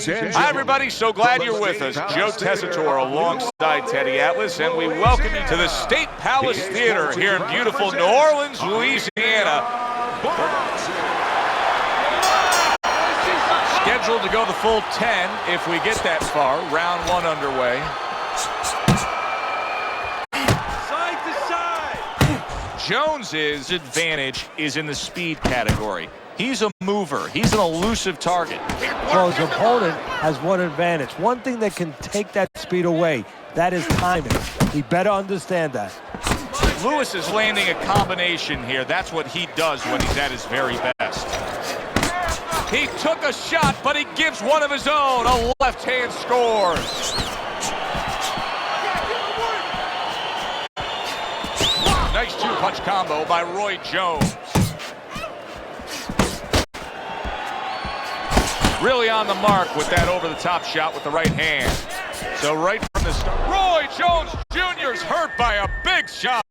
Hi, everybody. So glad you're with us. Joe Tessitore alongside Teddy Atlas, and we welcome you to the State Palace Theater here in beautiful New Orleans, Louisiana. Scheduled to go the full 10 if we get that far. Round one underway. Side to side. Jones's advantage is in the speed category. He's a mover. He's an elusive target. Well, his opponent has one advantage. One thing that can take that speed away, that is timing. He better understand that. Lewis is landing a combination here. That's what he does when he's at his very best. He took a shot, but he gives one of his own. A left hand scores. Nice two-punch combo by Roy Jones. Really on the mark with that over-the-top shot with the right hand. So right from the start, Roy Jones Jr. is hurt by a big shot.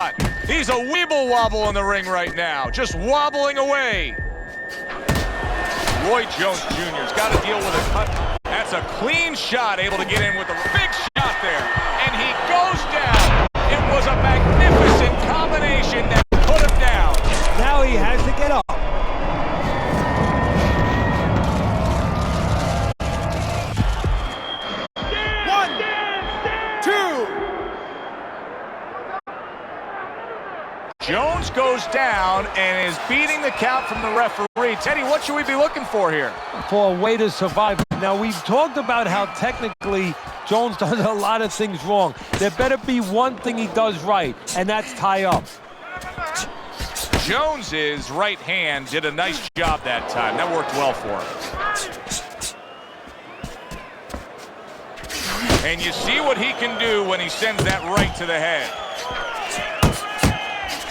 He's a weeble-wobble in the ring right now, just wobbling away. Roy Jones Jr.'s got to deal with a cut. That's a clean shot, able to get in with a big shot there. And he goes down. It was a magnificent combination that put him down. Now he has to get up. Jones goes down and is beating the count from the referee. Teddy, what should we be looking for here? For a way to survive. Now, we've talked about how technically Jones does a lot of things wrong. There better be one thing he does right, and that's tie up. Jones's right hand did a nice job that time. That worked well for him. And you see what he can do when he sends that right to the head.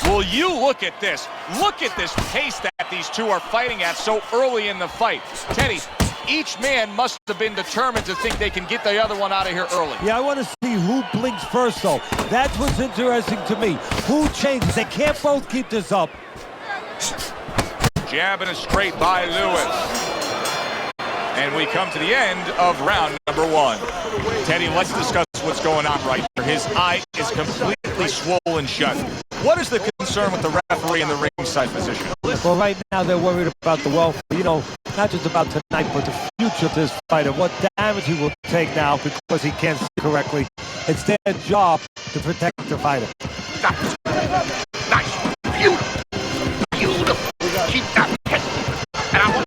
Will you look at this? Look at this pace that these two are fighting at so early in the fight. Teddy, each man must have been determined to think they can get the other one out of here early. Yeah, I want to see who blinks first, though. That's what's interesting to me. Who changes? They can't both keep this up. Jab and a straight by Lewis. And we come to the end of round number one. Teddy, let's discuss what's going on right here. His eye is completely swollen shut. What is the concern with the referee in the ringside position? Well, right now they're worried about the welfare. You know, not just about tonight, but the future of this fighter. What damage he will take now because he can't see correctly. It's their job to protect the fighter. Nice. Beautiful. Beautiful. Keep that head. And I want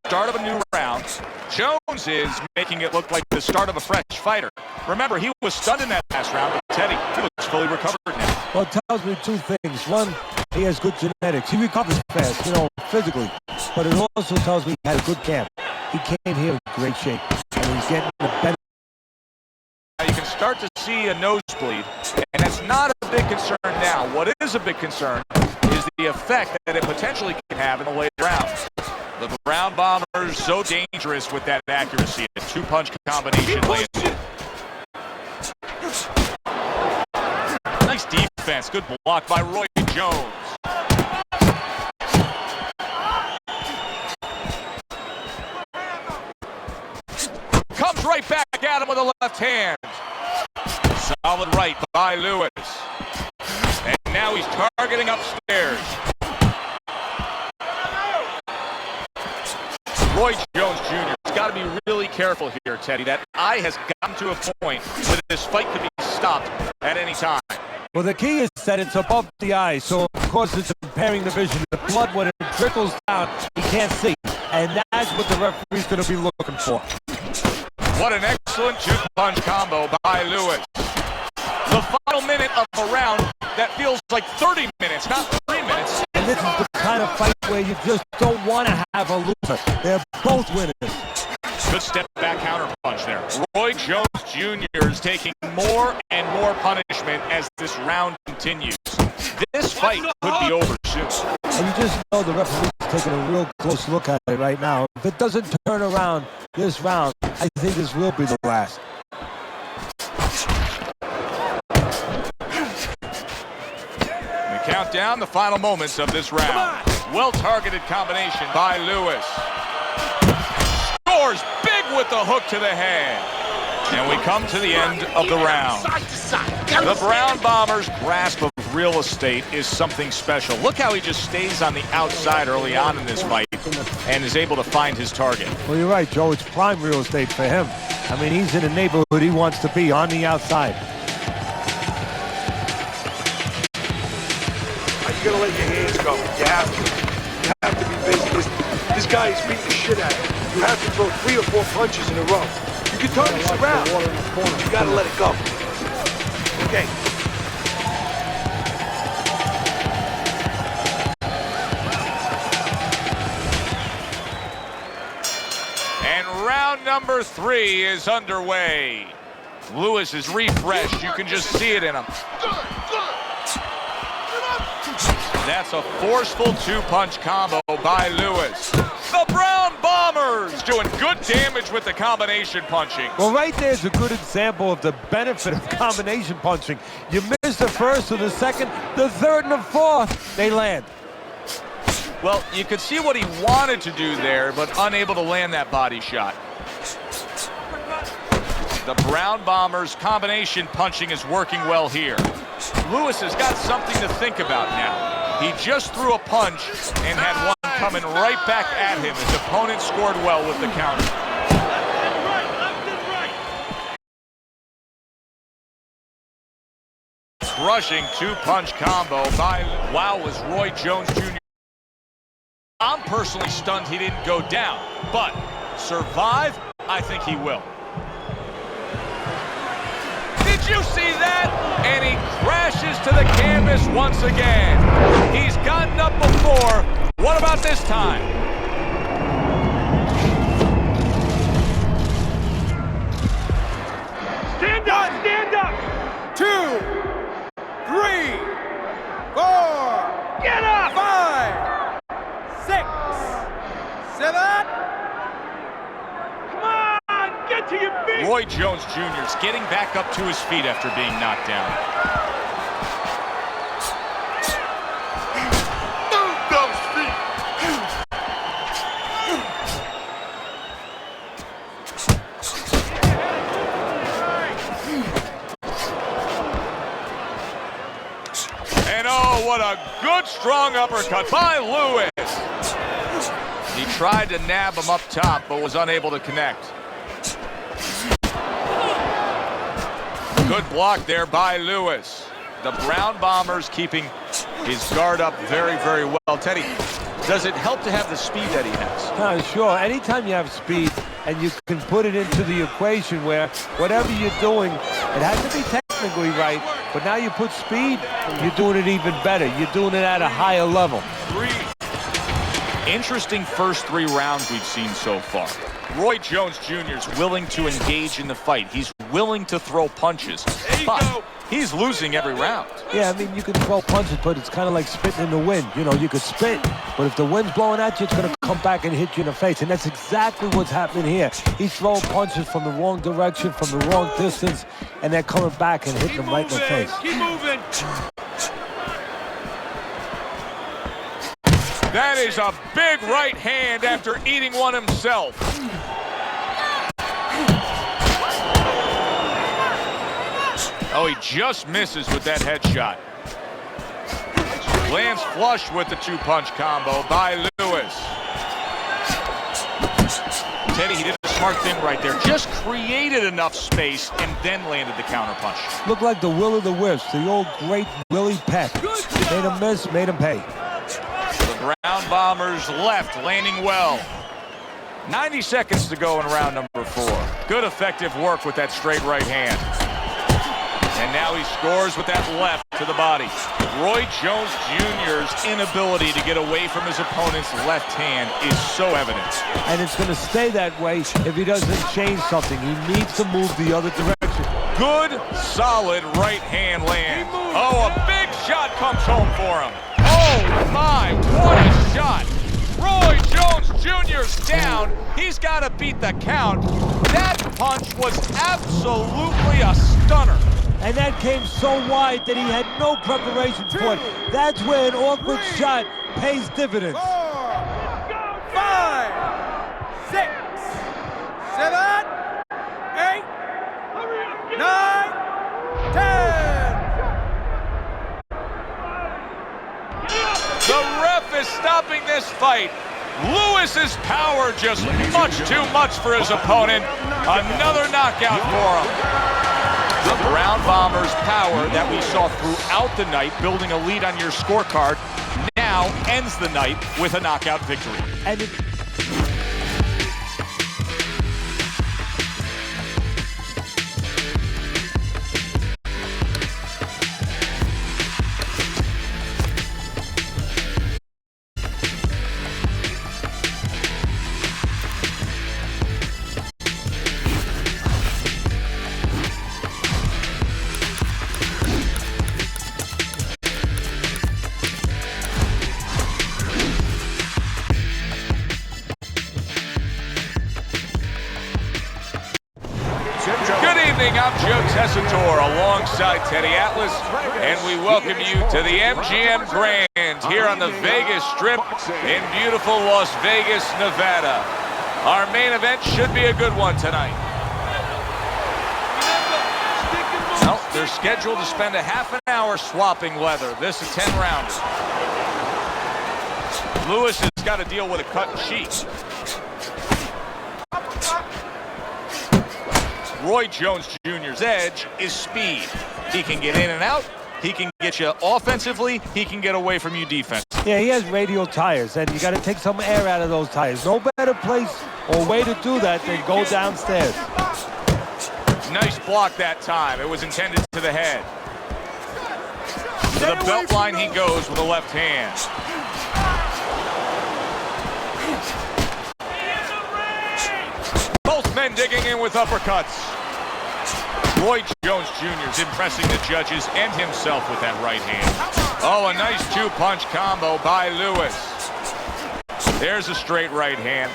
start of a new round. Jones is making it look like the start of a fresh fighter. Remember, he was stunned in that last round, but Teddy, he was fully recovered now. Well, it tells me two things. One, he has good genetics. He recovers fast, you know, physically. But it also tells me he had a good camp. He came here in great shape, and he's getting the benefit. Now you can start to see a nosebleed, and that's not a big concern now. What is a big concern is the effect that it potentially can have in the later rounds. The Brown Bombers so dangerous with that accuracy. A two-punch combination lands. Nice defense. Good block by Roy Jones. Comes right back at him with a left hand. Solid right by Lewis. And now he's targeting upstairs. Roy Jones Jr. has got to be really careful here, Teddy. That eye has gotten to a point where this fight could be stopped at any time. Well, the key is that it's above the eye, so of course it's impairing the vision. The blood, when it trickles down, he can't see. And that's what the referee's going to be looking for. What an excellent two-punch combo by Lewis. The final minute of a round that feels like 30 minutes, not 3 minutes. And this is the kind of fight where you just don't want to have a loser. They're both winners. Good step back counter punch there. Roy Jones Jr. is taking more and more punishment as this round continues. This fight could be over soon. And you just know the referee's taking a real close look at it right now. If it doesn't turn around this round, I think this will be the last. We count down the final moments of this round. Well-targeted combination by Lewis. Scores big with the hook to the head. And we come to the end of the round. The Brown Bombers' grasp of real estate is something special. Look how he just stays on the outside early on in this fight and is able to find his target. Well, you're right, Joe. It's prime real estate for him. I mean, he's in a neighborhood he wants to be, on the outside. You gotta let your hands go. You have to. You have to be busy. This guy is beating the shit out of you. You have to throw 3 or 4 punches in a row. You can turn this around, but you gotta let it go. Okay. And round number 3 is underway. Lewis is refreshed. You can just see it in him. That's a forceful 2-punch combo by Lewis. The Brown Bombers doing good damage with the combination punching. Well, right there's a good example of the benefit of combination punching. You miss the first or the second, the third and the fourth, they land. Well, you could see what he wanted to do there, but unable to land that body shot. The Brown Bombers' combination punching is working well here. Lewis has got something to think about now. He just threw a punch and had one coming right back at him. His opponent scored well with the counter. Crushing 2-punch combo by... Wow, was Roy Jones Jr. I'm personally stunned he didn't go down, but survive, I think he will. Did you see that? And he crashes to the canvas once again. He's gotten up before. What about this time? Stand up! Stand up! 2, 3, 4. Get up! 5, 6, 7. Come on! Get to your feet! Roy Jones Jr. is getting back up to his feet after being knocked down. Move those feet! And oh, what a good strong uppercut by Lewis. He tried to nab him up top, but was unable to connect. Good block there by Lewis. The Brown Bombers keeping his guard up very, very well. Teddy, does it help to have the speed that he has? Sure. Anytime you have speed and you can put it into the equation where whatever you're doing, it has to be technically right, but now you put speed, you're doing it even better. You're doing it at a higher level. Interesting first 3 rounds we've seen so far. Roy Jones Jr. is willing to engage in the fight. He's willing to throw punches, but he's losing every round. Yeah, I mean, you can throw punches, but it's kind of like spitting in the wind. You know, you could spit, but if the wind's blowing at you, it's going to come back and hit you in the face, and that's exactly what's happening here. He's throwing punches from the wrong direction, from the wrong distance, and they're coming back and hitting him right in the face. Keep moving! That is a big right hand after eating one himself. Oh, he just misses with that headshot. Lands flush with the 2-punch combo by Lewis. Teddy, he did a smart thing right there. Just created enough space and then landed the counter punch. Looked like the will of the wisp, the old great Willie Peck. Made him miss, made him pay. The Brown Bombers left, landing well. 90 seconds to go in round number 4. Good effective work with that straight right hand. And now he scores with that left to the body. Roy Jones Jr.'s inability to get away from his opponent's left hand is so evident. And it's going to stay that way if he doesn't change something. He needs to move the other direction. Good, solid right hand land. Oh, a big shot comes home for him. Oh, my, what a shot. Roy Jones Jr.'s down. He's got to beat the count. That punch was absolutely a stunner. And that came so wide that he had no preparation for it. That's where an awkward shot pays dividends. 4, 5, 6, 7, 8, 9, 10. The ref is stopping this fight. Lewis's power just much too much for his opponent. Another knockout for him. The Brown Bombers' power that we saw throughout the night, building a lead on your scorecard, now ends the night with a knockout victory. And Good evening, I'm Joe Tessitore alongside Teddy Atlas, and we welcome you to the MGM Grand here on the Vegas Strip in beautiful Las Vegas, Nevada. Our main event should be a good one tonight. Well, they're scheduled to spend a half an hour swapping leather. This is 10-rounder. Lewis has got to deal with a cut cheek. Roy Jones Jr.'s edge is speed. He can get in and out. He can get you offensively. He can get away from you defense. yeah, he has radial tires, and you got to take some air out of those tires. No better place or way to do that than go downstairs. Nice block that time. It was intended to the head. To the belt line he goes with the left hand. Both men digging in with uppercuts. Roy Jones Jr. is impressing the judges and himself with that right hand. Oh, a nice two-punch combo by Lewis. There's a straight right hand.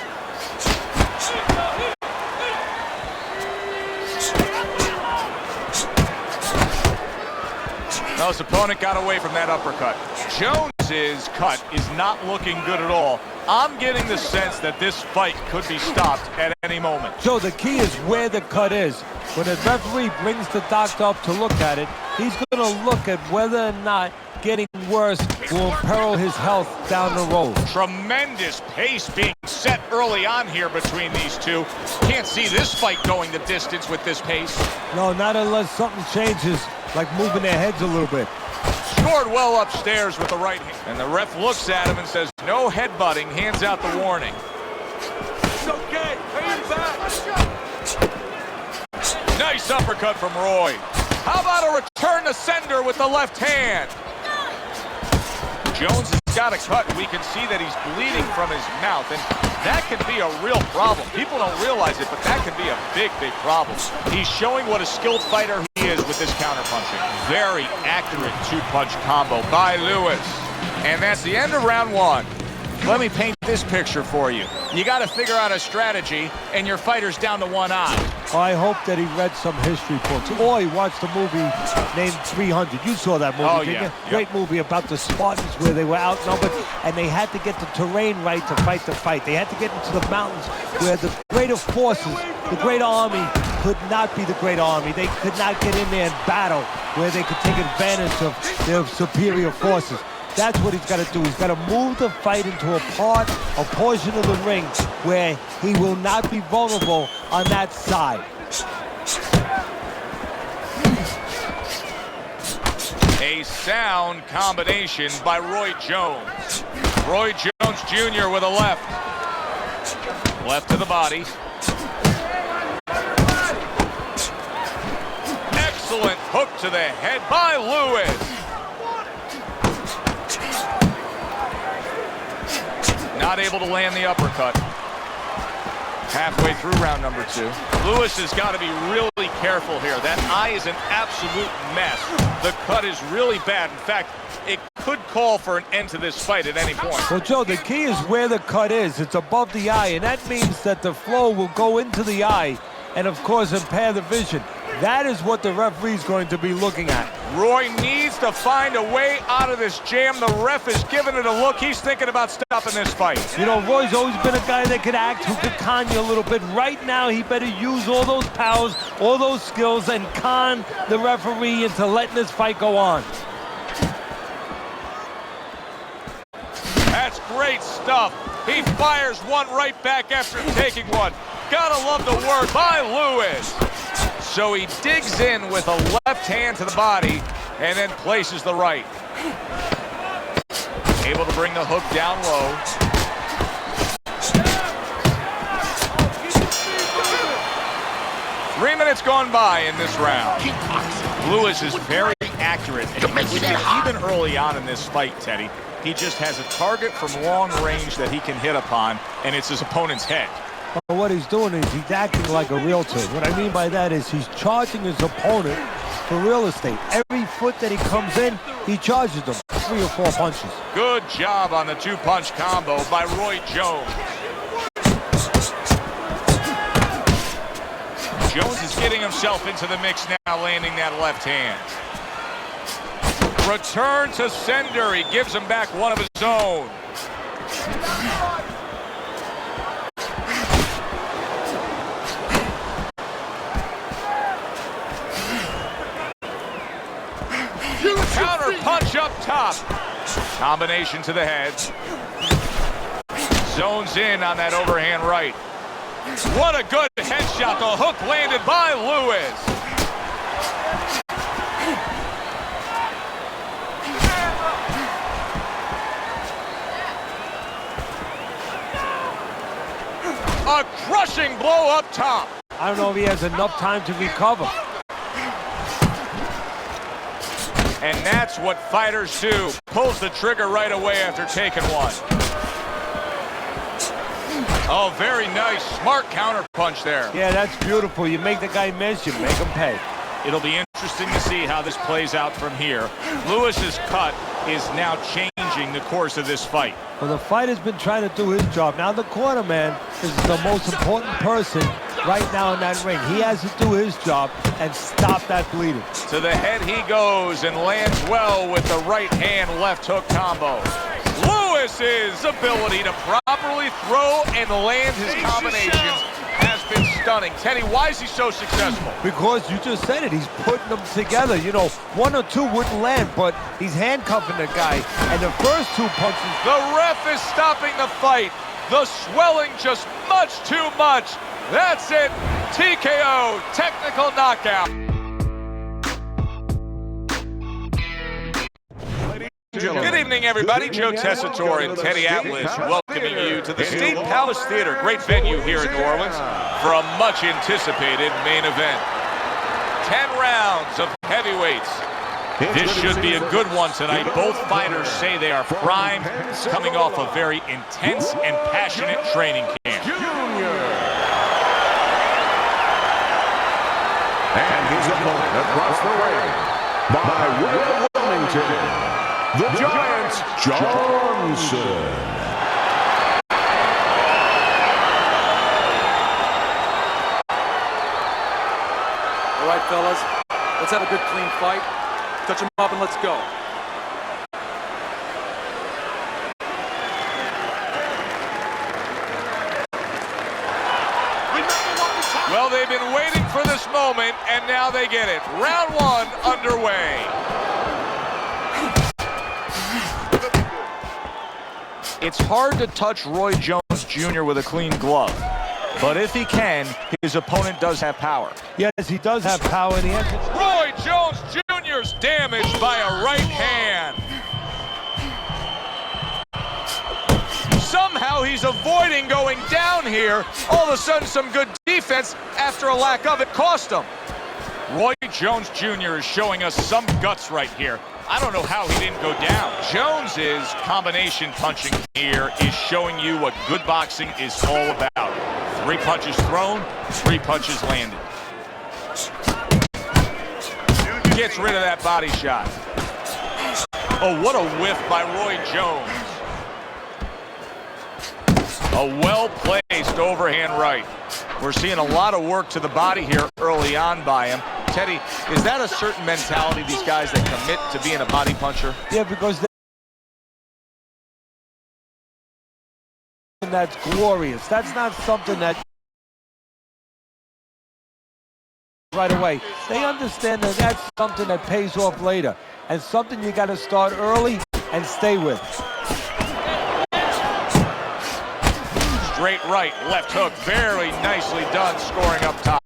No, his opponent got away from that uppercut. Jones's cut is not looking good at all. I'm getting the sense that this fight could be stopped at any moment. So the key is where the cut is. When the referee brings the doctor up to look at it, he's going to look at whether or not getting worse will imperil his health down the road. Tremendous pace being set early on here between these two. Can't see this fight going the distance with this pace. No, not unless something changes, like moving their heads a little bit. Scored well upstairs with the right hand. And the ref looks at him and says, no headbutting, hands out the warning. It's okay. Pay him back. Nice uppercut from Roy. How about a return to sender with the left hand? Jones has got a cut. We can see that he's bleeding from his mouth, and that can be a real problem. People don't realize it, but that can be a big, big problem. He's showing what a skilled fighter he is with this counterpunching. Very accurate two-punch combo by Lewis. And that's the end of round one. Let me paint this picture for you. You got to figure out a strategy, and your fighter's down to one eye. I hope that he read some history books, or he watched a movie named 300. You saw that movie, didn't you? Yeah. Great movie about the Spartans where they were outnumbered, and they had to get the terrain right to fight the fight. They had to get into the mountains where the greater forces, the great army, could not be the great army. They could not get in there and battle where they could take advantage of their superior forces. That's what he's got to do. He's got to move the fight into a portion of the ring where he will not be vulnerable on that side. A sound combination by Roy Jones. Roy Jones Jr. with a left. Left to the body. Excellent hook to the head by Lewis. Not able to land the uppercut. Halfway through round number two. Lewis has got to be really careful here. That eye is an absolute mess. The cut is really bad. In fact, it could call for an end to this fight at any point. Well, Joe, the key is where the cut is. It's above the eye, and that means that the flow will go into the eye and, of course, impair the vision. That is what the referee's going to be looking at. Roy needs to find a way out of this jam. The ref is giving it a look. He's thinking about stopping this fight. You know, Roy's always been a guy that could act, who could con you a little bit. Right now, he better use all those powers, all those skills, and con the referee into letting this fight go on. That's great stuff. He fires one right back after taking one. Gotta love the work by Lewis. So he digs in with a left hand to the body and then places the right. Able to bring the hook down low. Three minutes gone by in this round. Lewis is very accurate. And you can see it even early on in this fight, Teddy. He just has a target from long range that he can hit upon, and it's his opponent's head. Well, what he's doing is he's acting like a realtor. What I mean by that is he's charging his opponent for real estate. Every foot that he comes in, he charges them 3 or 4 punches. Good job on the two-punch combo by Roy Jones. Jones is getting himself into the mix now, landing that left hand. Return to sender. He gives him back one of his own. Counter punch up top. Combination to the head. Zones in on that overhand right. What a good headshot. The hook landed by Lewis. A crushing blow up top. I don't know if he has enough time to recover. And that's what fighters do. Pulls the trigger right away after taking one. Oh, very nice. Smart counter punch there. Yeah, that's beautiful. You make the guy miss, you make him pay. It'll be interesting to see how this plays out from here. Lewis's cut is now changing the course of this fight. Well, the fighter's been trying to do his job. Now the corner man is the most important person right now in that ring. He has to do his job and stop that bleeding. To the head he goes and lands well with the right hand left hook combo. Lewis's ability to properly throw and land his combinations has been stunning. Teddy, why is he so successful? Because you just said it, he's putting them together. You know, 1 or 2 wouldn't land, but he's handcuffing the guy. And the first 2 punches... The ref is stopping the fight. The swelling just much too much. That's it. TKO, technical knockout. Good evening, everybody. Joe Tessitore and Teddy Atlas welcoming you to the State Palace Theater, great venue here in New Orleans, for a much-anticipated main event. 10 rounds of heavyweights. This should be a good one tonight. Both fighters say they are primed, coming off a very intense and passionate training camp. And his opponent across the ring, by way of Wilmington, the Giant Johnson. All right, fellas, let's have a good, clean fight. Touch him up and let's go. Well, they've been waiting for this moment, and now they get it. Round 1 underway. It's hard to touch Roy Jones Jr. with a clean glove. But if he can, his opponent does have power. Yes, he does have power, and he has... Roy Jones Jr.'s damaged by a right hand. Somehow he's avoiding going down here. All of a sudden, some good defense after a lack of it cost him. Roy Jones Jr. is showing us some guts right here. I don't know how he didn't go down. Jones's combination punching here is showing you what good boxing is all about. 3 punches thrown, 3 punches landed. Gets rid of that body shot. Oh, what a whiff by Roy Jones. A well-placed overhand right. We're seeing a lot of work to the body here early on by him. Teddy, is that a certain mentality, these guys that commit to being a body puncher? Yeah, because that's glorious. That's not something that right away. They understand that that's something that pays off later, and something you got to start early and stay with. Straight right, left hook, very nicely done, scoring up top.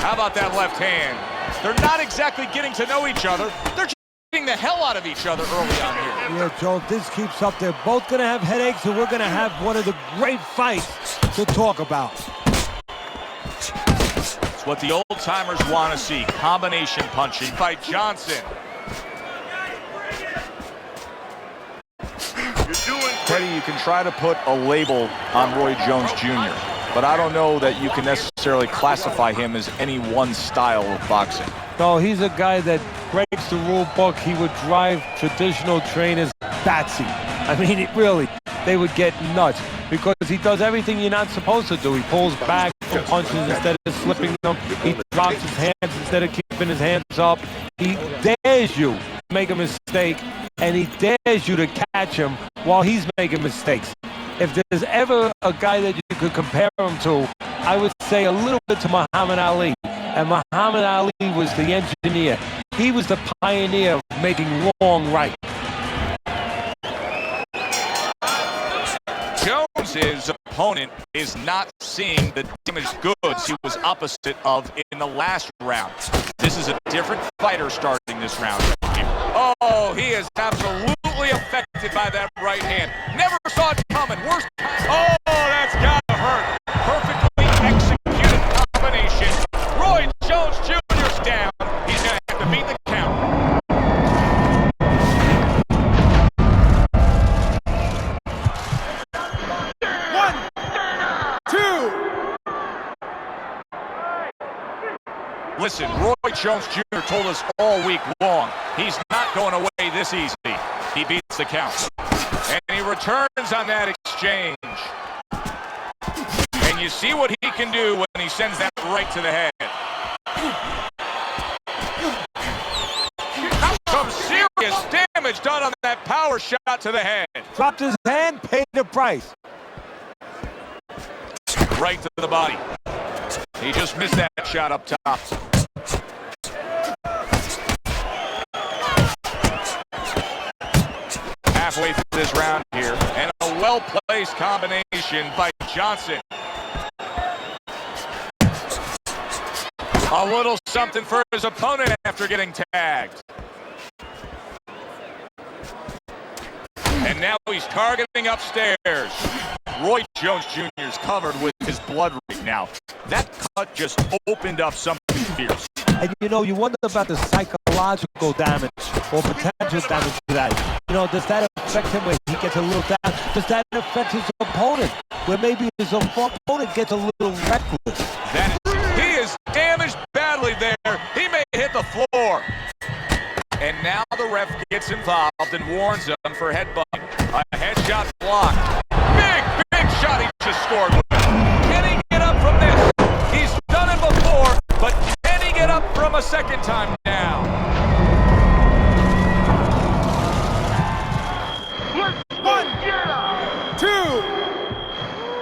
How about that left hand? They're not exactly getting to know each other. They're just getting the hell out of each other early on here. Yeah, Joe, if this keeps up, they're both going to have headaches, and we're going to have one of the great fights to talk about. It's what the old-timers want to see. Combination punching by Johnson. Teddy, you can try to put a label on Roy Jones Jr., but I don't know that you can necessarily classify him as any one style of boxing. No, he's a guy that breaks the rule book. He would drive traditional trainers batsy. I mean, really, they would get nuts because he does everything you're not supposed to do. He pulls back from punches instead of slipping them. He drops his hands instead of keeping his hands up. He dares you to make a mistake, and he dares you to catch him while he's making mistakes. If there's ever a guy that you could compare him to, I would say a little bit to Muhammad Ali. And Muhammad Ali was the engineer. He was the pioneer of making wrong right. Jones's opponent is not seeing the damaged goods he was opposite of in the last round. This is a different fighter starting this round. Oh, he is absolutely affected by that right hand. Never saw it coming. Worst. Oh, that's gotta hurt. Perfectly executed combination. Roy Jones Jr.'s down. He's gonna have to beat the count. Listen, Roy Jones Jr. told us all week long, he's not going away this easy. He beats the count. And he returns on that exchange. And you see what he can do when he sends that right to the head. Some serious damage done on that power shot to the head. Dropped his hand, paid the price. Right to the body. He just missed that shot up top. Halfway through this round here, and a well-placed combination by Johnson. A little something for his opponent after getting tagged. And now he's targeting upstairs. Roy Jones Jr. is covered with his blood right now. That cut just opened up something fierce. And you know, you wonder about the psychological damage or potential damage to that. You know, does that affect him when he gets a little down? Does that affect his opponent? Where maybe his opponent gets a little reckless. He is damaged badly there. He may hit the floor. And now the ref gets involved and warns him for headbutting. A headshot blocked. Big shot he just scored with. Can he get up from this? He's done it before, but can he get up from a second time now? One, 2,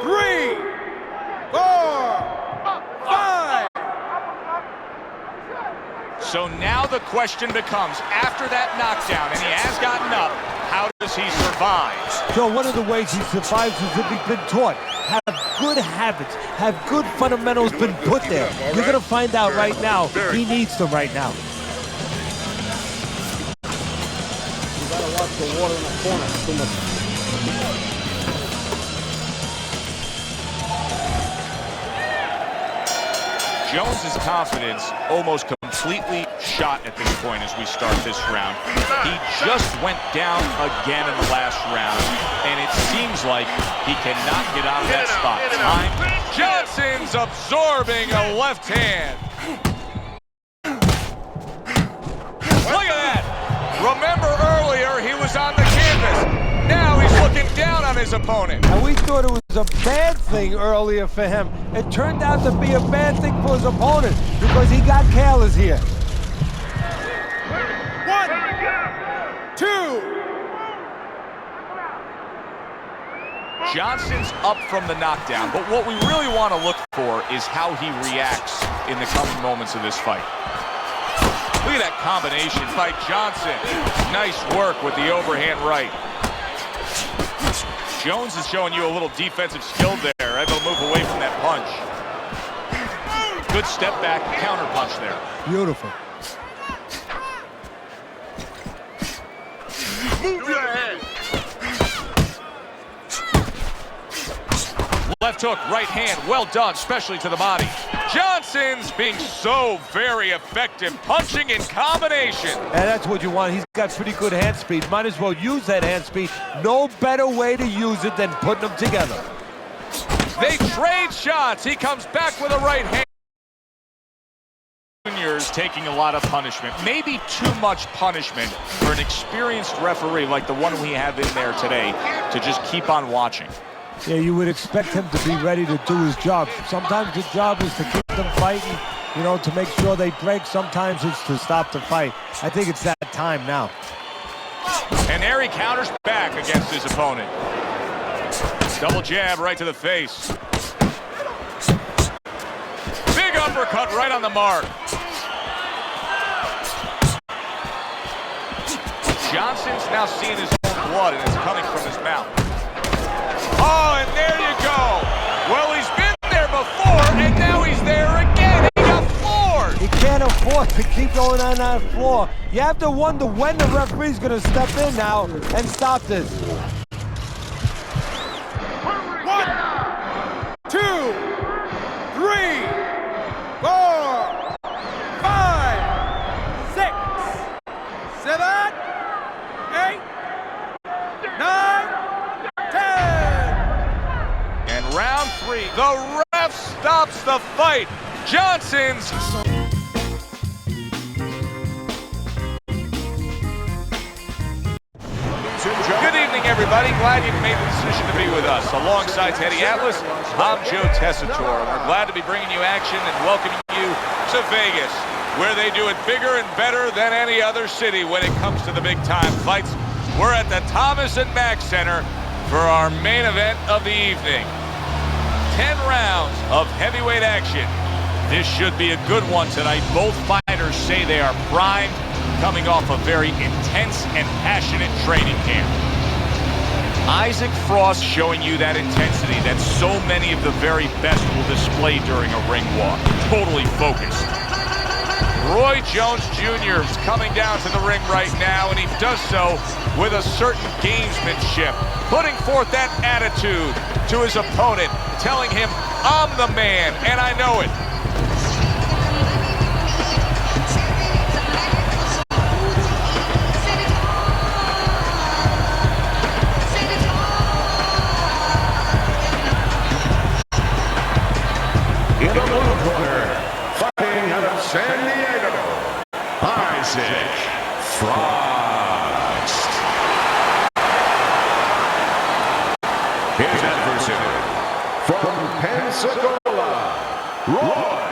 3, 4, 5. So now the question becomes, after that knockdown, and he has gotten up, how does he survive? Joe, one of the ways he survives is if he's been taught. Have good habits, have good fundamentals been put there. You're going to find out right now he needs them right now. You gotta watch the water in the corner. Too much. Jones's confidence almost completely shot at this point as we start this round. He just went down again in the last round, and it seems like he cannot get out of that spot. Time. Johnson's absorbing a left hand. Look at that. Remember earlier, he was on the canvas. Now he's looking down on his opponent. And we thought it was a bad thing earlier for him. It turned out to be a bad thing for his opponent because he got careless here. 1, 2. Johnson's up from the knockdown, but what we really want to look for is how he reacts in the coming moments of this fight. Look at that combination by Johnson. Nice work with the overhand right. Jones is showing you a little defensive skill there, able to move away from that punch. Good step back, counter punch there. Beautiful. Move your head. Left hook, right hand, well done, especially to the body. Johnson's being so very effective, punching in combination. And that's what you want. He's got pretty good hand speed. Might as well use that hand speed. No better way to use it than putting them together. They trade shots. He comes back with a right hand. Junior's taking a lot of punishment. Maybe too much punishment for an experienced referee like the one we have in there today to just keep on watching. Yeah, you would expect him to be ready to do his job. Sometimes his job is to keep them fighting, you know, to make sure they break. Sometimes it's to stop the fight. I think it's that time now. And there he counters back against his opponent. Double jab right to the face. Big uppercut right on the mark. Johnson's now seeing his own blood, and it's coming from his mouth. Oh, and there you go. Well, he's been there before, and now he's there again. He got floored. You can't afford to keep going on that floor. You have to wonder when the referee's going to step in now and stop this. 1, 2, 3, 4, 5, 6, 7, 8, 9, 10. And round 3, the ref stops the fight. Johnson's. Good evening, everybody. Glad you've made the decision to be with us. Alongside Teddy Atlas, I'm Joe Tessitore. We're glad to be bringing you action and welcoming you to Vegas, where they do it bigger and better than any other city when it comes to the big-time fights. We're at the Thomas & Mack Center for our main event of the evening. 10 rounds of heavyweight action. This should be a good one tonight. Both fighters say they are primed, coming off a very intense and passionate training camp. Isaac Frost showing you that intensity that so many of the very best will display during a ring walk. Totally focused. Roy Jones Jr. is coming down to the ring right now, and he does so with a certain gamesmanship, putting forth that attitude to his opponent, telling him, I'm the man, and I know it. In the blue corner, fighting out of San Diego, Isaac Frost. His adversary, from Pensacola, Roy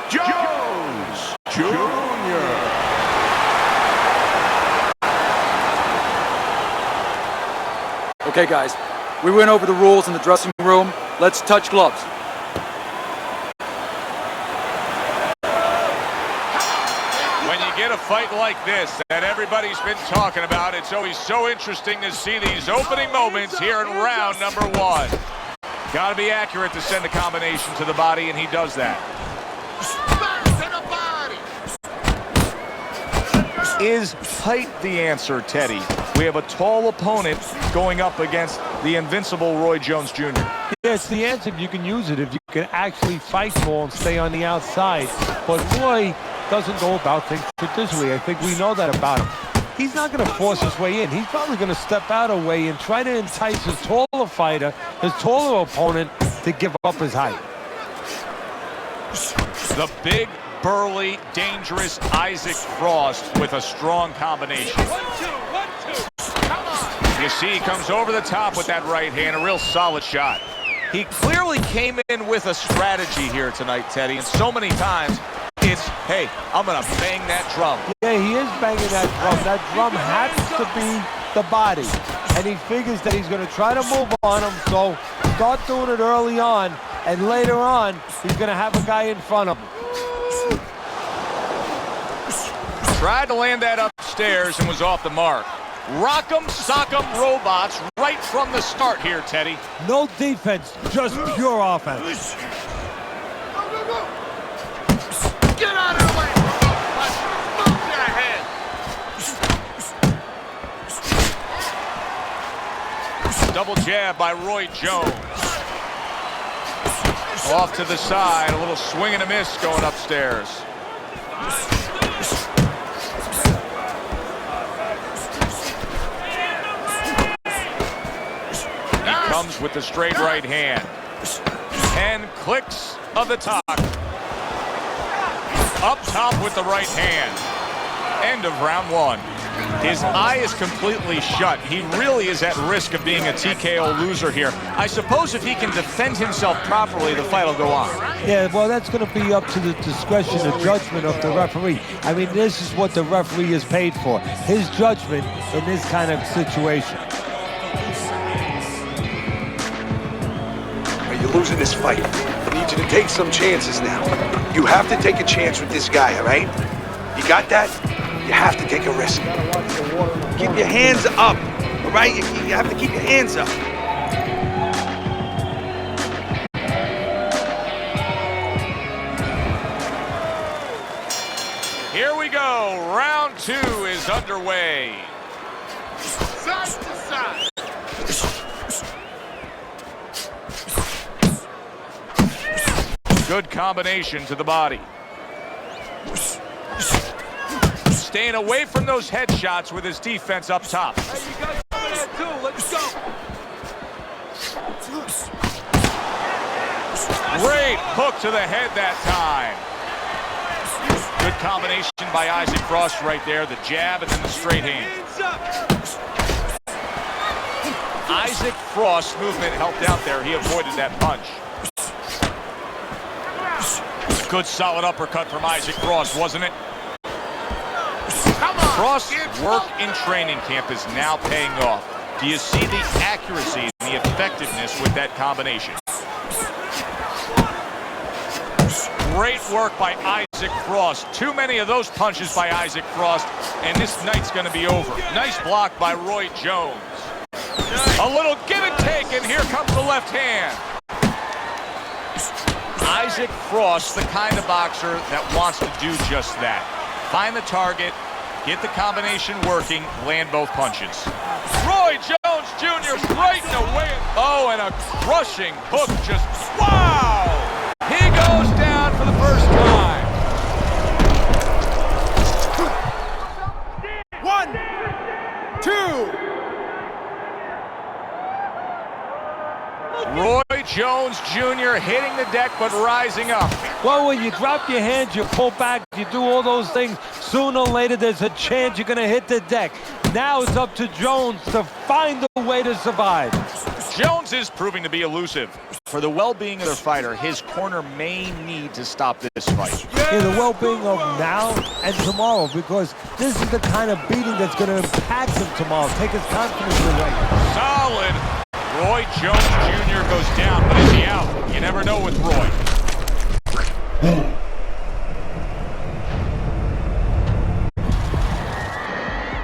Jones Jr. Okay, guys, we went over the rules in the dressing room. Let's touch gloves. When you get a fight like this that everybody's been talking about, it's always so interesting to see these opening moments here in round number 1. Got to be accurate to send a combination to the body, and he does that. Is height the answer, Teddy? We have a tall opponent going up against the invincible Roy Jones Jr. Yeah, it's the answer if you can use it, if you can actually fight more and stay on the outside. But Roy, doesn't go about things traditionally. I think we know that about him. He's not going to force his way in. He's probably going to step out of the way and try to entice his taller fighter, his taller opponent, to give up his height. The big, burly, dangerous Isaac Frost with a strong combination. 1, 2, 1, 2. Come on. You see he comes over the top with that right hand, a real solid shot. He clearly came in with a strategy here tonight, Teddy, and so many times it's, hey, I'm going to bang that drum. Yeah, he is banging that drum. That drum happens to be the body, and he figures that he's going to try to move on him, so start doing it early on, and later on, he's going to have a guy in front of him. Tried to land that upstairs and was off the mark. Rock'em, sock'em robots right from the start here, Teddy. No defense, just pure offense. Get out of the way! Move your head! Double jab by Roy Jones. Off to the side, a little swing and a miss going upstairs. He comes with the straight right hand. 10 clicks of the top. Up top with the right hand. End of round 1. His eye is completely shut. He really is at risk of being a TKO loser here. I suppose if he can defend himself properly, the fight will go on. Yeah, well, that's going to be up to the discretion and judgment of the referee. I mean, this is what the referee is paid for. His judgment in this kind of situation. You're losing this fight. I need you to take some chances now. You have to take a chance with this guy, all right? You got that? You have to take a risk. Keep your hands up, all right? You have to keep your hands up. Here we go. Round 2 is underway. Side to side. Good combination to the body. Staying away from those headshots with his defense up top. Hey, you guys over there too. Let's go. Great hook to the head that time. Good combination by Isaac Frost right there. The jab and then the straight hand. Isaac Frost's movement helped out there. He avoided that punch. Good solid uppercut from Isaac Frost, wasn't it? Frost's work in training camp is now paying off. Do you see the accuracy and the effectiveness with that combination? Great work by Isaac Frost. Too many of those punches by Isaac Frost, and this night's going to be over. Nice block by Roy Jones. A little give and take, and here comes the left hand. Isaac Frost, the kind of boxer that wants to do just that. Find the target, get the combination working, land both punches. Roy Jones Jr. straightened away. Oh, and a crushing hook just, wow! He goes down for the first time. 1, 2. Roy Jones Jr. hitting the deck but rising up. Well, when you drop your hands, you pull back, you do all those things, sooner or later there's a chance you're going to hit the deck. Now it's up to Jones to find a way to survive. Jones is proving to be elusive. For the well-being of their fighter, his corner may need to stop this fight. Yeah, the well-being of now and tomorrow, because this is the kind of beating that's going to impact him tomorrow, take his confidence away. Solid. Roy Jones Jr. goes down, but is he out? You never know with Roy.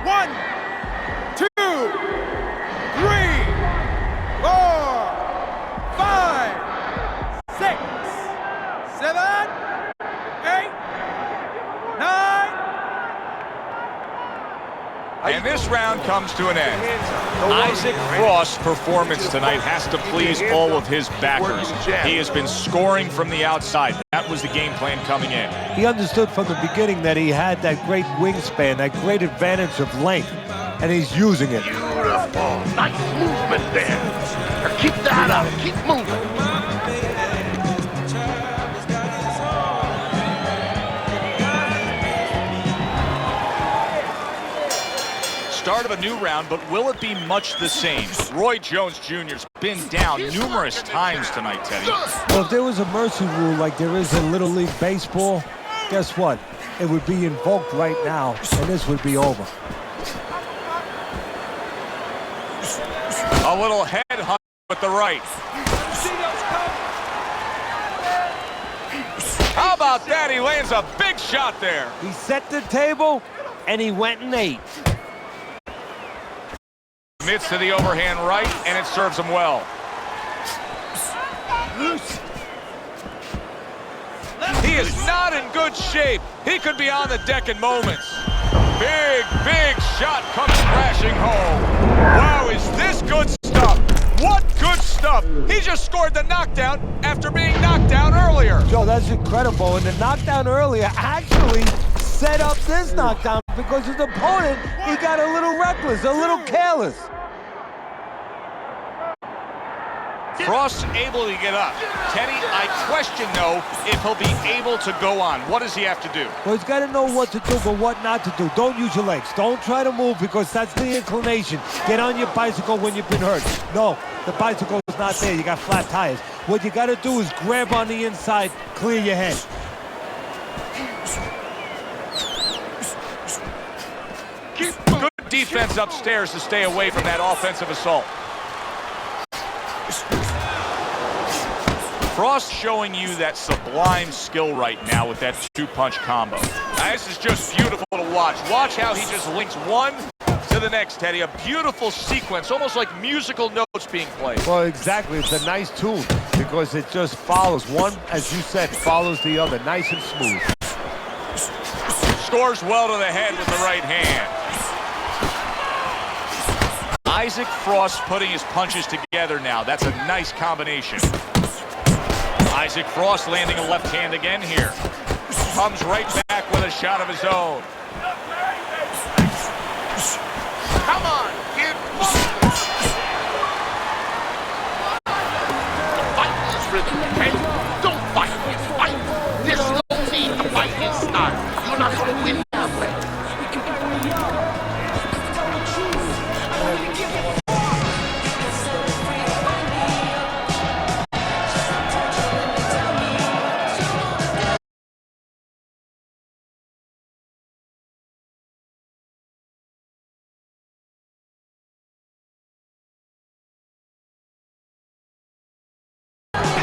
One, 2, 3, 4, 5, 6, 7, 8, 9. And this round comes to an end. Isaac Frost's performance tonight has to please all of his backers. He has been scoring from the outside. That was the game plan coming in. He understood from the beginning that he had that great wingspan, that great advantage of length, and he's using it. Beautiful. Nice movement there. Now keep that up. Keep moving. Start of a new round, but will it be much the same? Roy Jones Jr.'s been down numerous times tonight, Teddy. Well, if there was a mercy rule like there is in Little League Baseball, guess what? It would be invoked right now, and this would be over. A little head hunt with the right. How about that? He lands a big shot there. He set the table, and he went and ate. Commits to the overhand right, and it serves him well. He is not in good shape. He could be on the deck in moments. Big, big shot comes crashing home. Wow, is this good stuff? What good stuff? He just scored the knockdown after being knocked down earlier. Joe, that's incredible. And the knockdown earlier actually set up this knockdown because his opponent, he got a little reckless, a little careless. Frost's able to get up. Teddy, I question, though, if he'll be able to go on. What does he have to do? Well, he's got to know what to do, but what not to do. Don't use your legs. Don't try to move because that's the inclination. Get on your bicycle when you've been hurt. No, the bicycle is not there. You got flat tires. What you got to do is grab on the inside, clear your head. Good defense upstairs to stay away from that offensive assault. Frost showing you that sublime skill right now with that two-punch combo. Now, this is just beautiful to watch. Watch how he just links one to the next, Teddy. A beautiful sequence, almost like musical notes being played. Well, exactly. It's a nice tune because it just follows. One, as you said, follows the other. Nice and smooth. Scores well to the head with the right hand. Isaac Frost putting his punches together now. That's a nice combination. Isaac Frost landing a left hand again here. Comes right back with a shot of his own. Come on, kid. Fight this rhythm, okay? Don't fight. Fight. There's no need to fight his style. You're not going to win that way.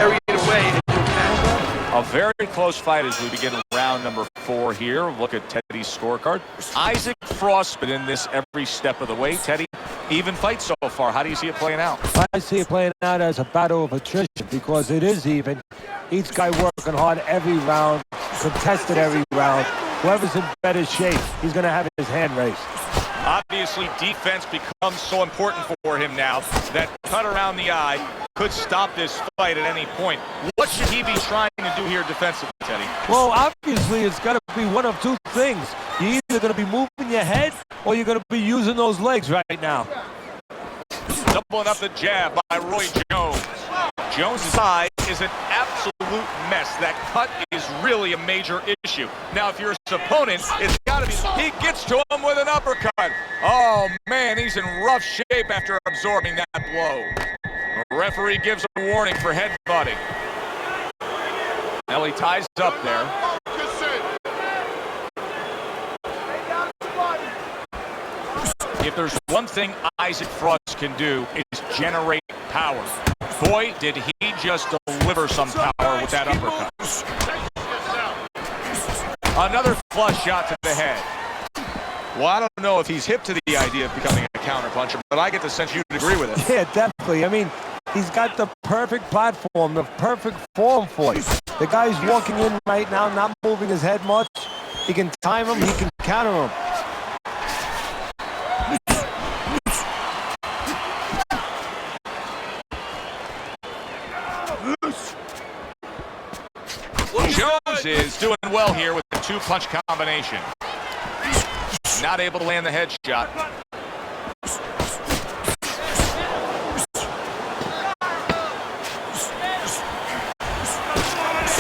Carry it away. A very close fight as we begin round number 4 here. Look at Teddy's scorecard. Isaac Frost's been in this every step of the way. Teddy, even fight so far. How do you see it playing out? I see it playing out as a battle of attrition because it is even. Each guy working hard every round, contested every round. Whoever's in better shape, he's going to have his hand raised. Obviously, defense becomes so important for him now. That cut around the eye could stop this fight at any point. What should he be trying to do here defensively, Teddy? Well, obviously, it's got to be one of two things. You're either going to be moving your head or you're going to be using those legs right now. Doubling up the jab by Roy Jones. Jones' eye is an absolute mess. That cut is really a major issue. Now, if you're his opponent, it's got to be. He gets to him with an uppercut. Oh, man, he's in rough shape after absorbing that blow. The referee gives a warning for headbutting. Now he ties up there. If there's one thing Isaac Frost can do, it's generate power. Boy, did he just deliver some power with that uppercut. Another flush shot to the head. Well, I don't know if he's hip to the idea of becoming a counterpuncher, but I get the sense you'd agree with it. Yeah, definitely. I mean, he's got the perfect platform, the perfect form for it. The guy's walking in right now, not moving his head much. He can time him, he can counter him. Jones is doing well here with the two-punch combination. Not able to land the headshot.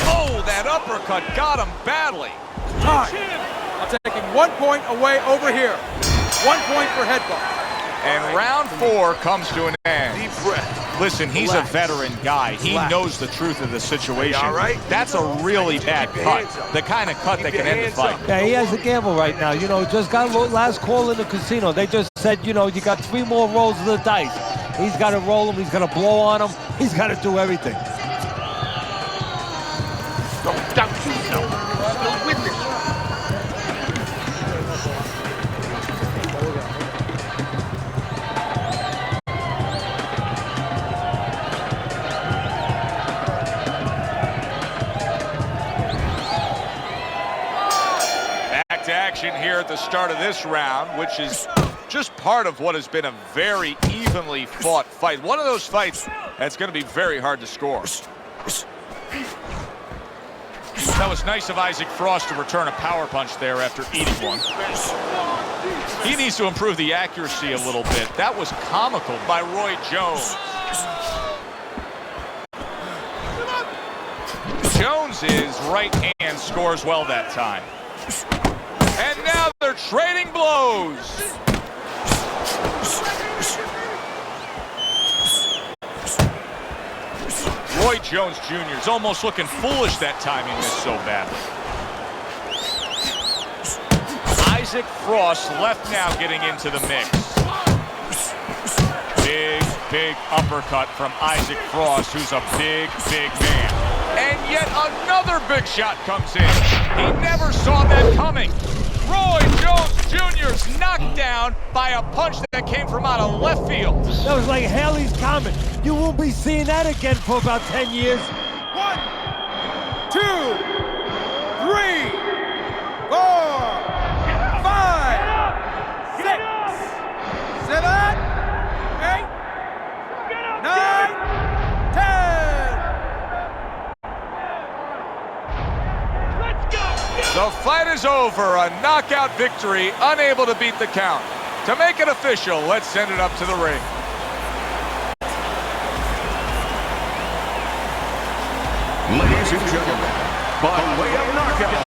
Oh, that uppercut got him badly. I'm taking 1 point away over here. 1 point for headbutt. And round 4 comes to an end. Deep breath. Listen, he's a veteran guy. He knows the truth of the situation. All right? That's a really bad cut. The kind of cut that can end the fight. Yeah, he has a gamble right now. You know, just got last call in the casino. They just said, you know, you got 3 more rolls of the dice. He's got to roll them. He's got to blow on them. He's got to do everything. Don't doubt yourself. Still with it. Back to action here at the start of this round, which is just part of what has been a very evenly fought fight. One of those fights that's going to be very hard to score. That was nice of Isaac Frost to return a power punch there after eating one. He needs to improve the accuracy a little bit. That was comical by Roy Jones. Jones's right hand scores well that time. And now they're trading blows. Roy Jones Jr. is almost looking foolish that time he missed so badly. Isaac Frost left now getting into the mix. Big uppercut from Isaac Frost, who's a big man. And yet another big shot comes in. He never saw that coming. Roy Jones Jr. is knocked down by a punch that came from out of left field. That was like Haley's Comet. You won't be seeing that again for about 10 years. 1, 2, 3, 4, 5, 6, 7, 8, 9, 10. The fight is over. A knockout victory, unable to beat the count. To make it official, let's send it up to the ring. Ladies and gentlemen, by way of knockout,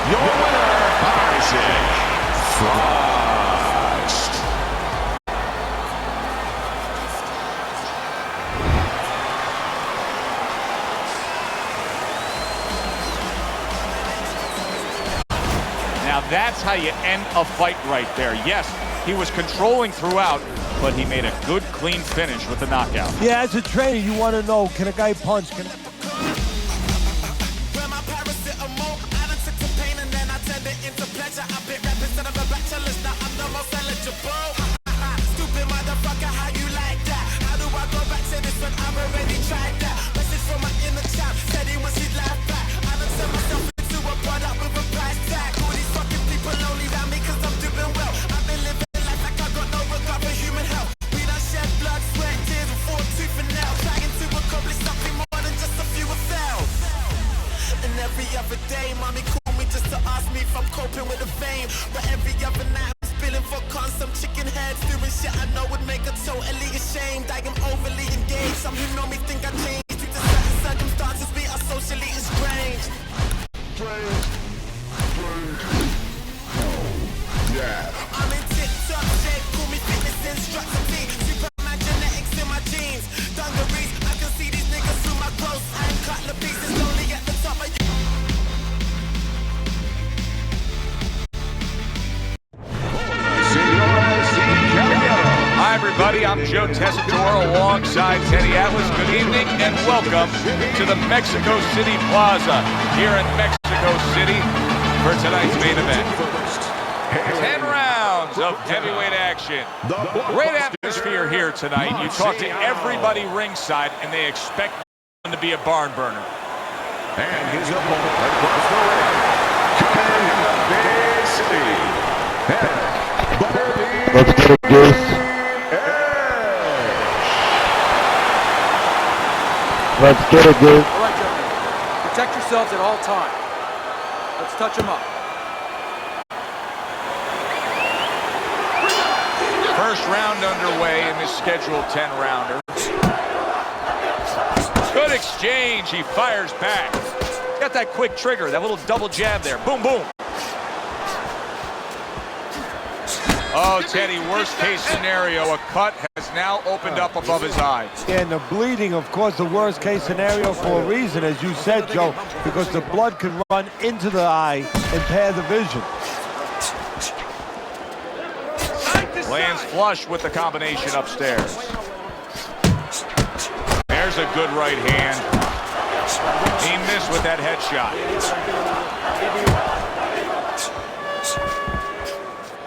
your winner, Isaac Frost. Now that's how you end a fight right there. Yes, he was controlling throughout, but he made a good, clean finish with the knockout. Yeah, as a trainer, you want to know, can a guy punch? I'm Joe Tessitore alongside Teddy Atlas. Good evening and welcome to the Mexico City Plaza here in Mexico City for tonight's main event. 10 rounds of heavyweight action. Great atmosphere here tonight. You talk to everybody ringside and they expect him to be a barn burner. And his opponent across the ring, coming in the big city. Let's get it, Goose. Let's get it, Goose. All right, gentlemen. The Protect yourselves at all times. Let's touch him up. First round underway in this scheduled 10-rounder. Good exchange. He fires back. Got that quick trigger, that little double jab there. Boom, boom. Oh, Teddy, worst case scenario. A cut has now opened up above his eye. And the bleeding, of course, the worst case scenario for a reason, as you said, Joe, because the blood can run into the eye, impair the vision. Lands flush with the combination upstairs. There's a good right hand. He missed with that headshot.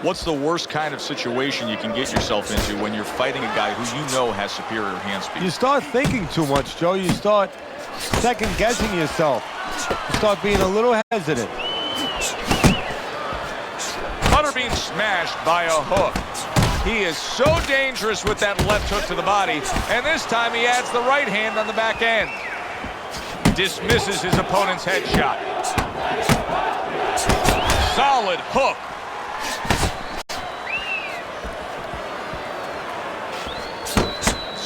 What's the worst kind of situation you can get yourself into when you're fighting a guy who you know has superior hand speed? You start thinking too much, Joe. You start second-guessing yourself. You start being a little hesitant. Butterbean smashed by a hook. He is so dangerous with that left hook to the body, and this time he adds the right hand on the back end. Dismisses his opponent's headshot. Solid hook.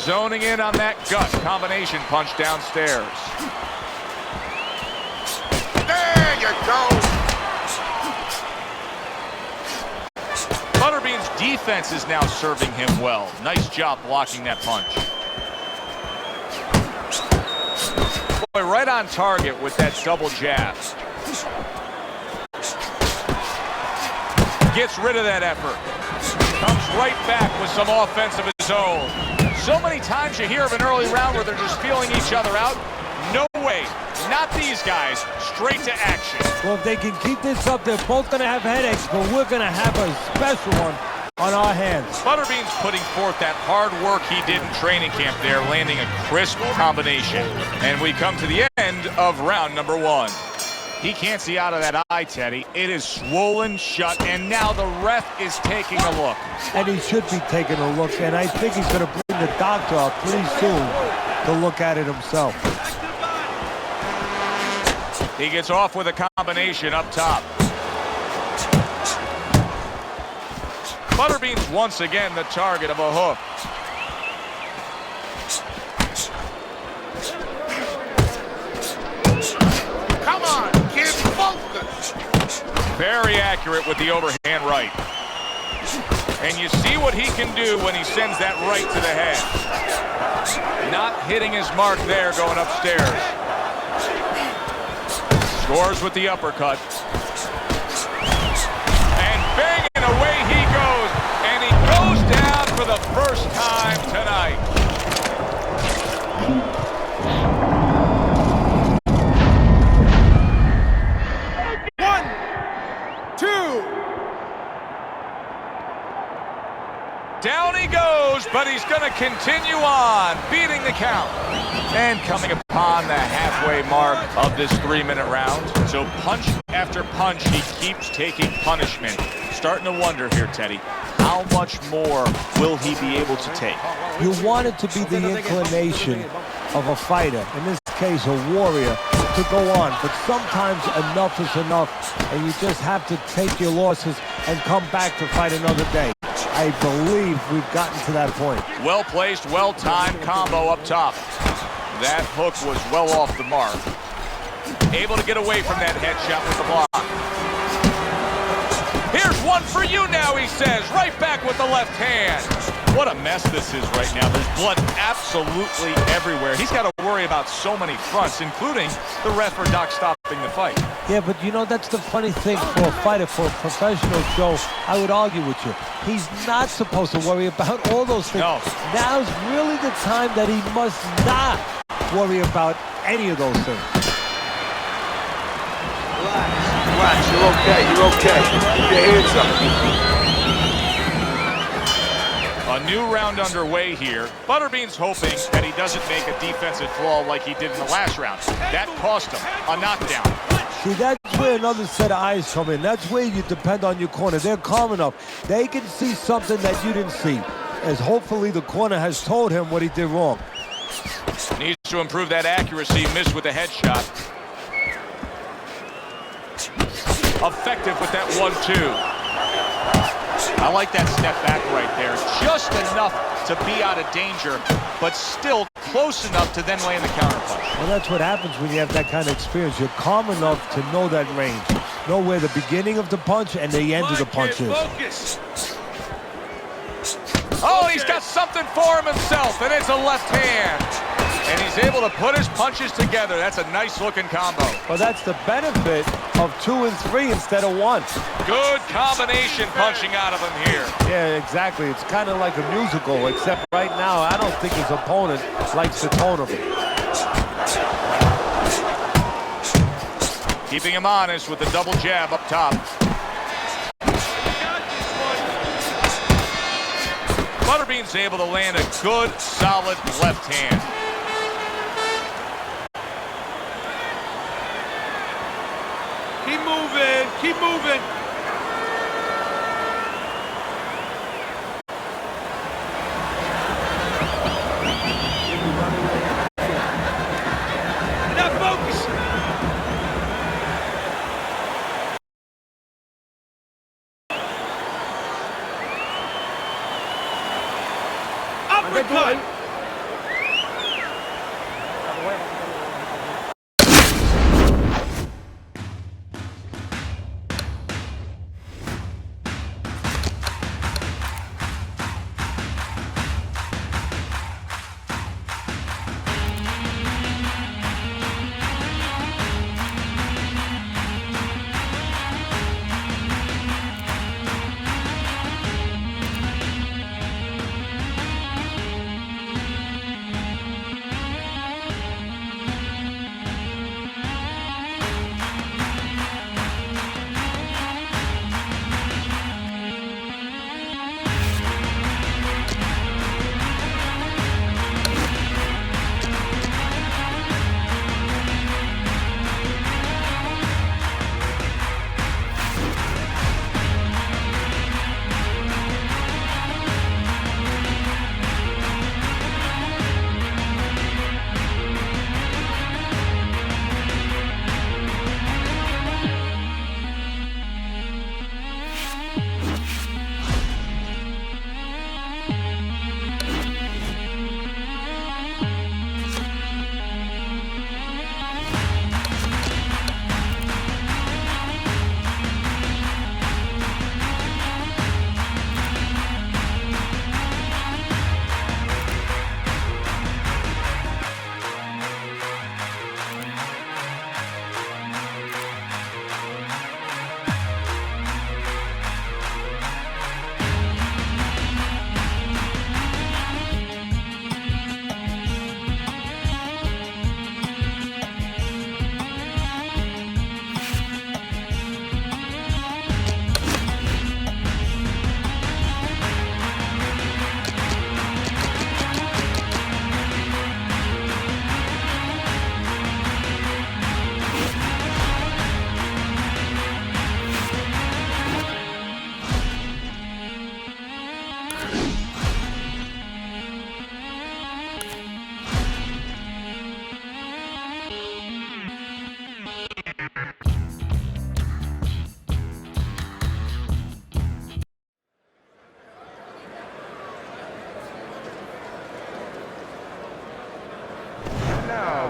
Zoning in on that gut combination punch downstairs. There you go. Butterbean's defense is now serving him well. Nice job blocking that punch. Boy, right on target with that double jab. Gets rid of that effort. Comes right back with some offense of his own. So many times you hear of an early round where they're just feeling each other out. No way. Not these guys. Straight to action. Well, if they can keep this up, they're both going to have headaches, but we're going to have a special one on our hands. Butterbean's putting forth that hard work he did in training camp there, landing a crisp combination. And we come to the end of round number 1. He can't see out of that eye, Teddy. It is swollen shut, and now the ref is taking a look. And he should be taking a look, and I think he's going to bring the doctor up pretty soon to look at it himself. He gets off with a combination up top. Butterbean's once again the target of a hook. Come on, kid, focus. Very accurate with the overhand right. And you see what he can do when he sends that right to the head. Not hitting his mark there going upstairs. Scores with the uppercut. And banging away he goes. And he goes down for the first time tonight. Down he goes, but he's going to continue on, beating the count. And coming upon the halfway mark of this 3-minute round. So punch after punch, he keeps taking punishment. Starting to wonder here, Teddy, how much more will he be able to take? You want it to be the inclination of a fighter, in this case a warrior, to go on. But sometimes enough is enough, and you just have to take your losses and come back to fight another day. I believe we've gotten to that point. Well-placed, well-timed combo up top. That hook was well off the mark. Able to get away from that headshot with the block. Here's one for you now, he says. Right back with the left hand. What a mess this is right now. There's blood absolutely everywhere. He's got to worry about so many fronts, including the ref or doc stopping the fight. Yeah, but you know, that's the funny thing for a fighter, for a professional, Joe. I would argue with you. He's not supposed to worry about all those things. No. Now's really the time that he must not worry about any of those things. Relax, you're okay, you're okay. Keep your hands up. A new round underway here. Butterbean's hoping that he doesn't make a defensive flaw like he did in the last round. That cost him a knockdown. See, that's where another set of eyes come in. That's where you depend on your corner. They're calm enough. They can see something that you didn't see, as hopefully the corner has told him what he did wrong. Needs to improve that accuracy. Missed with the headshot. effective with that 1-2. I like that step back right there. Just enough to be out of danger, but still close enough to then land the counterpunch. Well, that's what happens when you have that kind of experience. You're calm enough to know that range. Know where the beginning of the punch and the end of the punch is. Focus. Oh, he's got something for him himself, and it's a left hand. And he's able to put his punches together. That's a nice-looking combo. Well, that's the benefit of 2 and 3 instead of 1. Good combination punching out of him here. Yeah, exactly. It's kind of like a musical, except right now, I don't think his opponent likes the tone of it. Keeping him honest with the double jab up top. Butterbean's able to land a good, solid left hand. Keep moving. Keep moving. Now focus. Uppercut.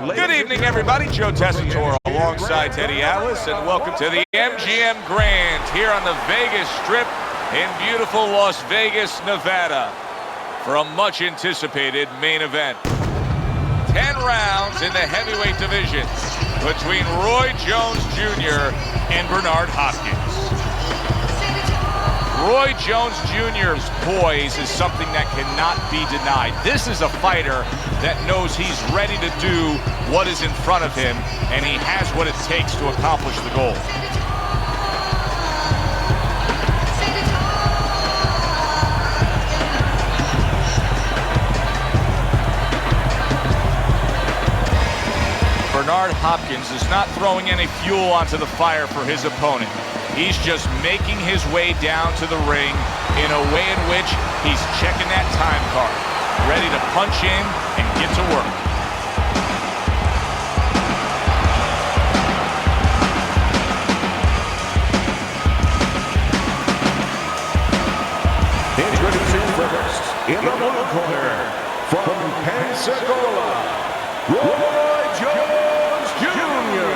Good evening, everybody. Joe Tessitore alongside Teddy Atlas, and welcome to the MGM Grand here on the Vegas Strip in beautiful Las Vegas, Nevada, for a much-anticipated main event. 10 rounds in the heavyweight division between Roy Jones Jr. and Bernard Hopkins. Roy Jones Jr.'s poise is something that cannot be denied. This is a fighter that knows he's ready to do what is in front of him, and he has what it takes to accomplish the goal. Bernard Hopkins is not throwing any fuel onto the fire for his opponent. He's just making his way down to the ring in a way in which he's checking that time card, ready to punch in and get to work. corner, from Pensacola, Roy Jones Jr.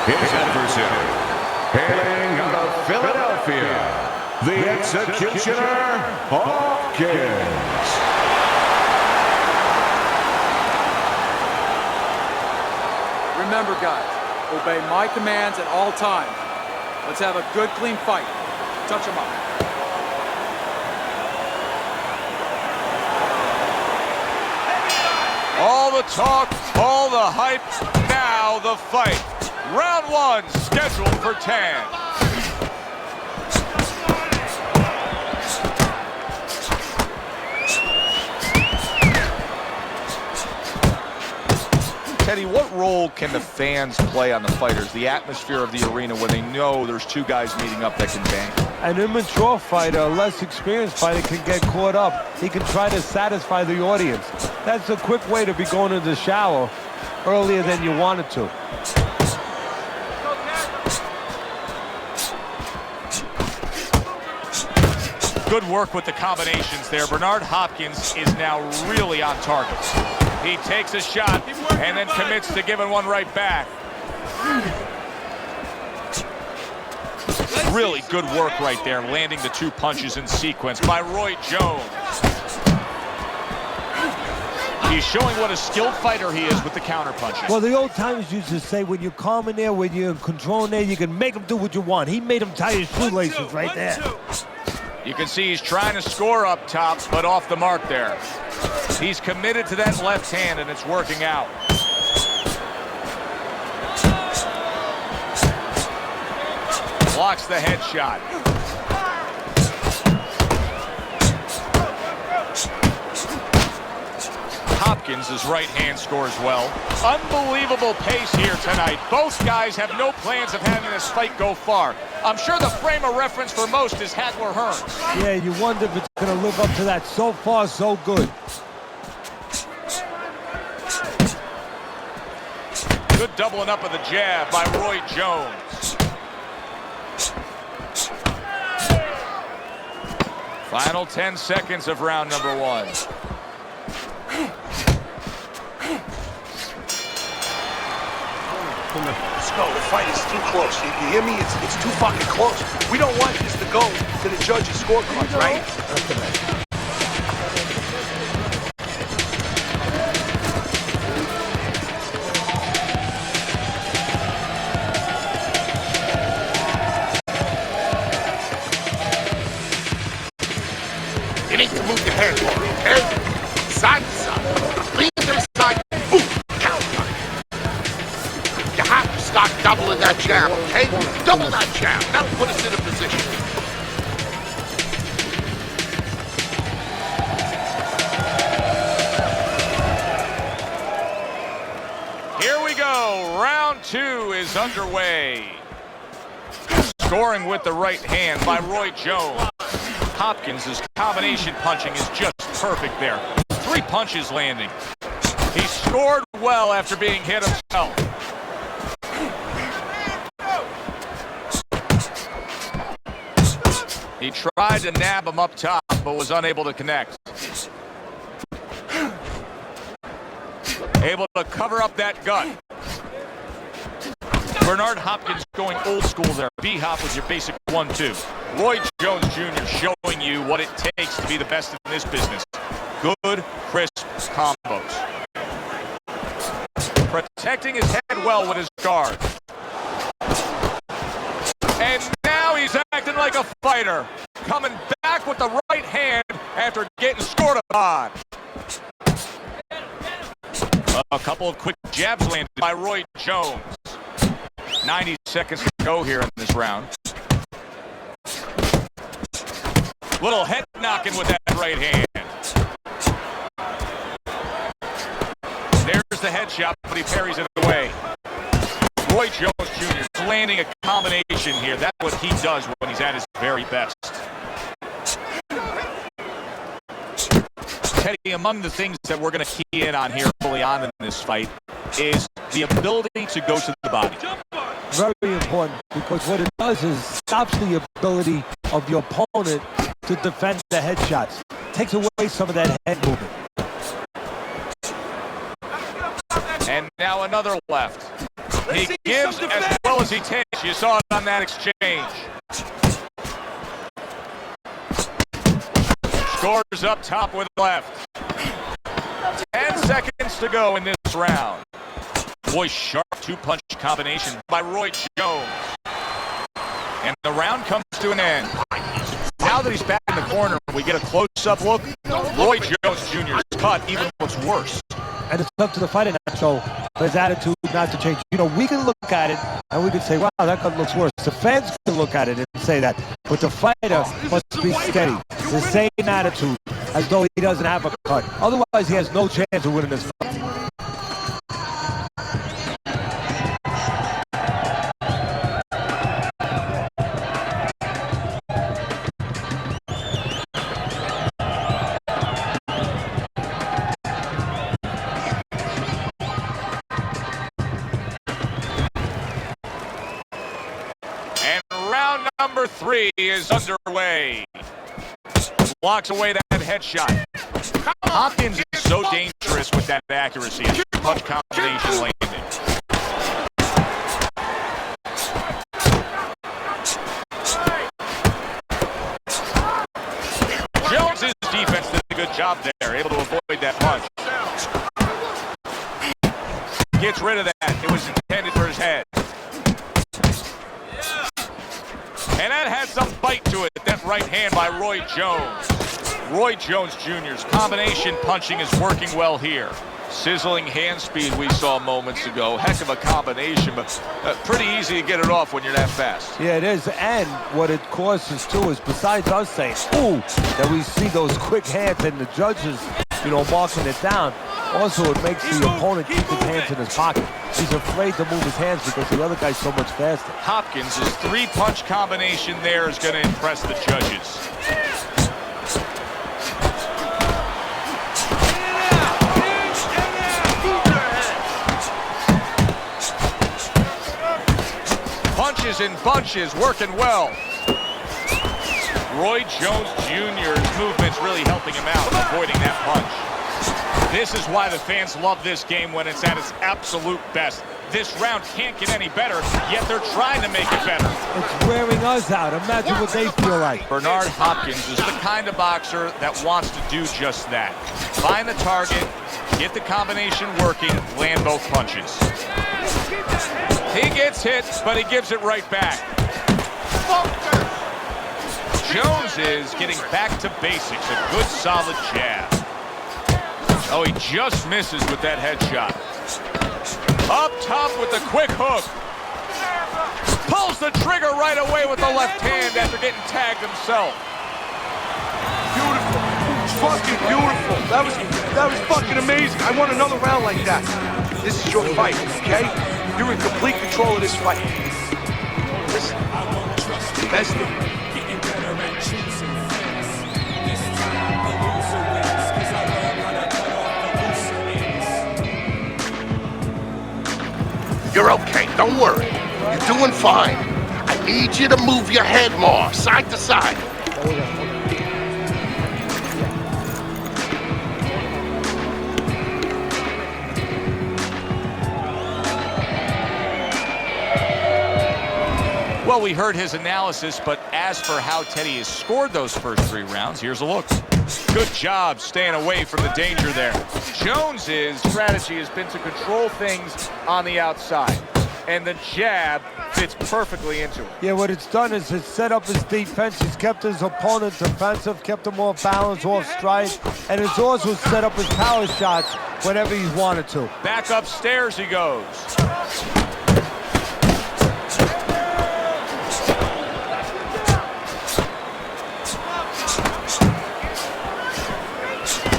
His adversary, hailing out of Philadelphia, the Executioner, Hopkins. Remember, guys, obey my commands at all times. Let's have a good, clean fight. Touch him up. All the talk, all the hype, now the fight. Round one, scheduled for 10. Teddy, what role can the fans play on the fighters, the atmosphere of the arena when they know there's two guys meeting up that can bang? An immature fighter, a less experienced fighter can get caught up. He can try to satisfy the audience. That's a quick way to be going to the shower earlier than you wanted to. Good work with the combinations there. Bernard Hopkins is now really on target. He takes a shot and then commits to giving one right back. Really good work right there, landing the two punches in sequence by Roy Jones. He's showing what a skilled fighter he is with the counter punches. Well, the old timers used to say when you're calm in there, when you're in control in there, you can make him do what you want. He made him tie his shoelaces right there. You can see he's trying to score up top, but off the mark there. He's committed to that left hand, and it's working out. Blocks the headshot. Hopkins' right hand scores well. Unbelievable pace here tonight. Both guys have no plans of having this fight go far. I'm sure the frame of reference for most is Hagler Hearns. Yeah, you wonder if it's going to live up to that. So far, so good. Good doubling up of the jab by Roy Jones. Final 10 seconds of round number one. Let's go. The fight is too close. You hear me? It's too fucking close. We don't want this to go to the judges' scorecards, right? You need to move your head more, okay? Side to side. Lean to the side. Boom. Counter. You have to start doubling that jab, okay? Double that jab. That'll put us in a position. Here we go. Round two is underway. Scoring with the right hand by Roy Jones. Hopkins' combination punching is just perfect there. 3 punches landing. He scored well after being hit himself. He tried to nab him up top, but was unable to connect. Able to cover up that gut. Bernard Hopkins going old school there. B-hop with your basic 1-2. Roy Jones Jr. showing you what it takes to be the best in this business. Good, crisp combos. Protecting his head well with his guard. And now he's acting like a fighter. Coming back with the right hand after getting scored upon. A couple of quick jabs landed by Roy Jones. 90 seconds to go here in this round. Little head knocking with that right hand. There's the headshot, but he parries it away. Roy Jones Jr. is landing a combination here. That's what he does when he's at his very best. Teddy, among the things that we're going to key in on here early on in this fight is the ability to go to the body. Very important, because what it does is stops the ability of your opponent to defend the headshots. Takes away some of that head movement. And now another left. He gives as well as he takes. You saw it on that exchange. Scores up top with left. 10 seconds to go in this round. Boy, sharp two-punch combination by Roy Jones. And the round comes to an end. Now that he's back in the corner, we get a close-up look. Roy Jones Jr.'s cut even looks worse. And it's up to the fighter now, so for his attitude not to change. You know, we can look at it and we can say, wow, that cut looks worse. The fans can look at it and say that. But the fighter must be steady. The same attitude as though he doesn't have a cut. Otherwise, he has no chance of winning this fight. Number 3 is underway. Blocks away that headshot. Hopkins is so dangerous with that accuracy. His punch combination landing. Jones's defense did a good job there, able to avoid that punch. Gets rid of that. It was intended for his head. And that had some bite to it, that right hand by Roy Jones. Roy Jones Jr.'s combination punching is working well here. Sizzling hand speed we saw moments ago. Heck of a combination, but pretty easy to get it off when you're that fast. Yeah, it is. And what it causes, too, is besides us saying, ooh, that we see those quick hands and the judges, you know, marking it down, also it makes the opponent keep his hands in his pocket. He's afraid to move his hands because the other guy's so much faster. Hopkins' 3-punch combination there is going to impress the judges. Punches in bunches, working well. Roy Jones Jr.'s movement's really helping him out, avoiding that punch. This is why the fans love this game when it's at its absolute best. This round can't get any better, yet they're trying to make it better. It's wearing us out. Imagine what they feel like. Bernard Hopkins is the kind of boxer that wants to do just that. Find the target, get the combination working, land both punches. He gets hit, but he gives it right back. Jones is getting back to basics, a good solid jab. Oh, he just misses with that headshot. Up top with the quick hook. Pulls the trigger right away with the left hand after getting tagged himself. Beautiful. Fucking beautiful. That was fucking amazing. I want another round like that. This is your fight, okay? You're in complete control of this fight. Listen, best of it. You're okay, don't worry. You're doing fine. I need you to move your head more, side to side. Well, we heard his analysis, but as for how Teddy has scored those first 3 rounds, here's a look. Good job staying away from the danger there. Jones's strategy has been to control things on the outside, and the jab fits perfectly into it. Yeah, what it's done is it's set up his defense. He's kept his opponent defensive, kept him off balance, off stride, and it's also set up his power shots whenever he's wanted to. Back upstairs he goes.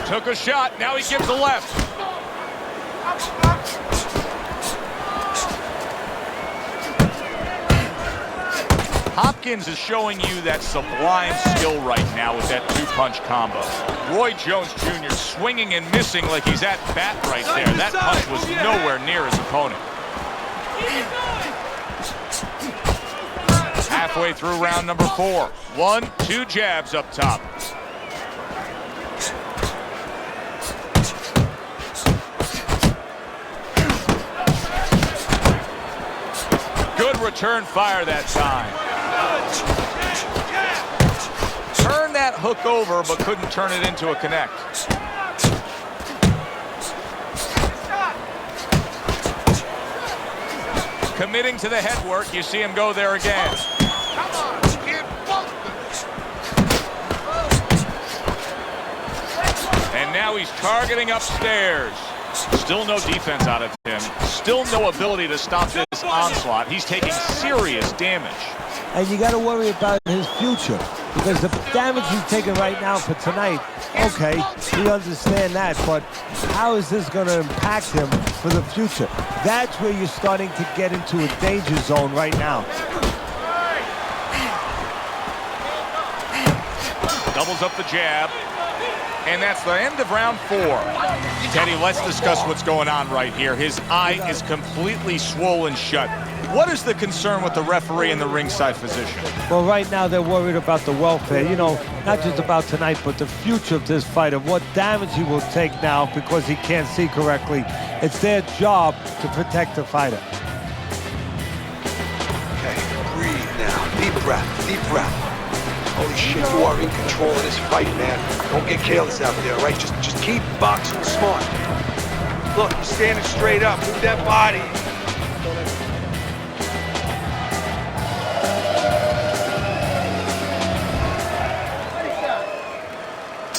Took a shot, now he gives a left. Hopkins is showing you that sublime skill right now with that 2-punch combo. Roy Jones Jr. swinging and missing like he's at bat right there. That punch was nowhere near his opponent. halfway through round number 4. 1, 2 jabs up top. Good return fire that time. Turned that hook over, but couldn't turn it into a connect. Committing to the head work, you see him go there again. Come on, kid, And now he's targeting upstairs. Still no defense out of him. Still no ability to stop this onslaught. He's taking serious damage. And you got to worry about his future, because the damage he's taking right now for tonight, okay, we understand that, but how is this going to impact him for the future? That's where you're starting to get into a danger zone right now. Doubles up the jab. And that's the end of round 4. Teddy, let's discuss what's going on right here. His eye is completely swollen shut. What is the concern with the referee in the ringside physician? Well, right now they're worried about the welfare. You know, not just about tonight, but the future of this fight, of what damage he will take now because he can't see correctly. It's their job to protect the fighter. Okay, breathe now. Deep breath, deep breath. Holy shit, you are in control of this fight, man. Don't get careless out there, right? Just keep boxing smart. Look, you're standing straight up. Move that body.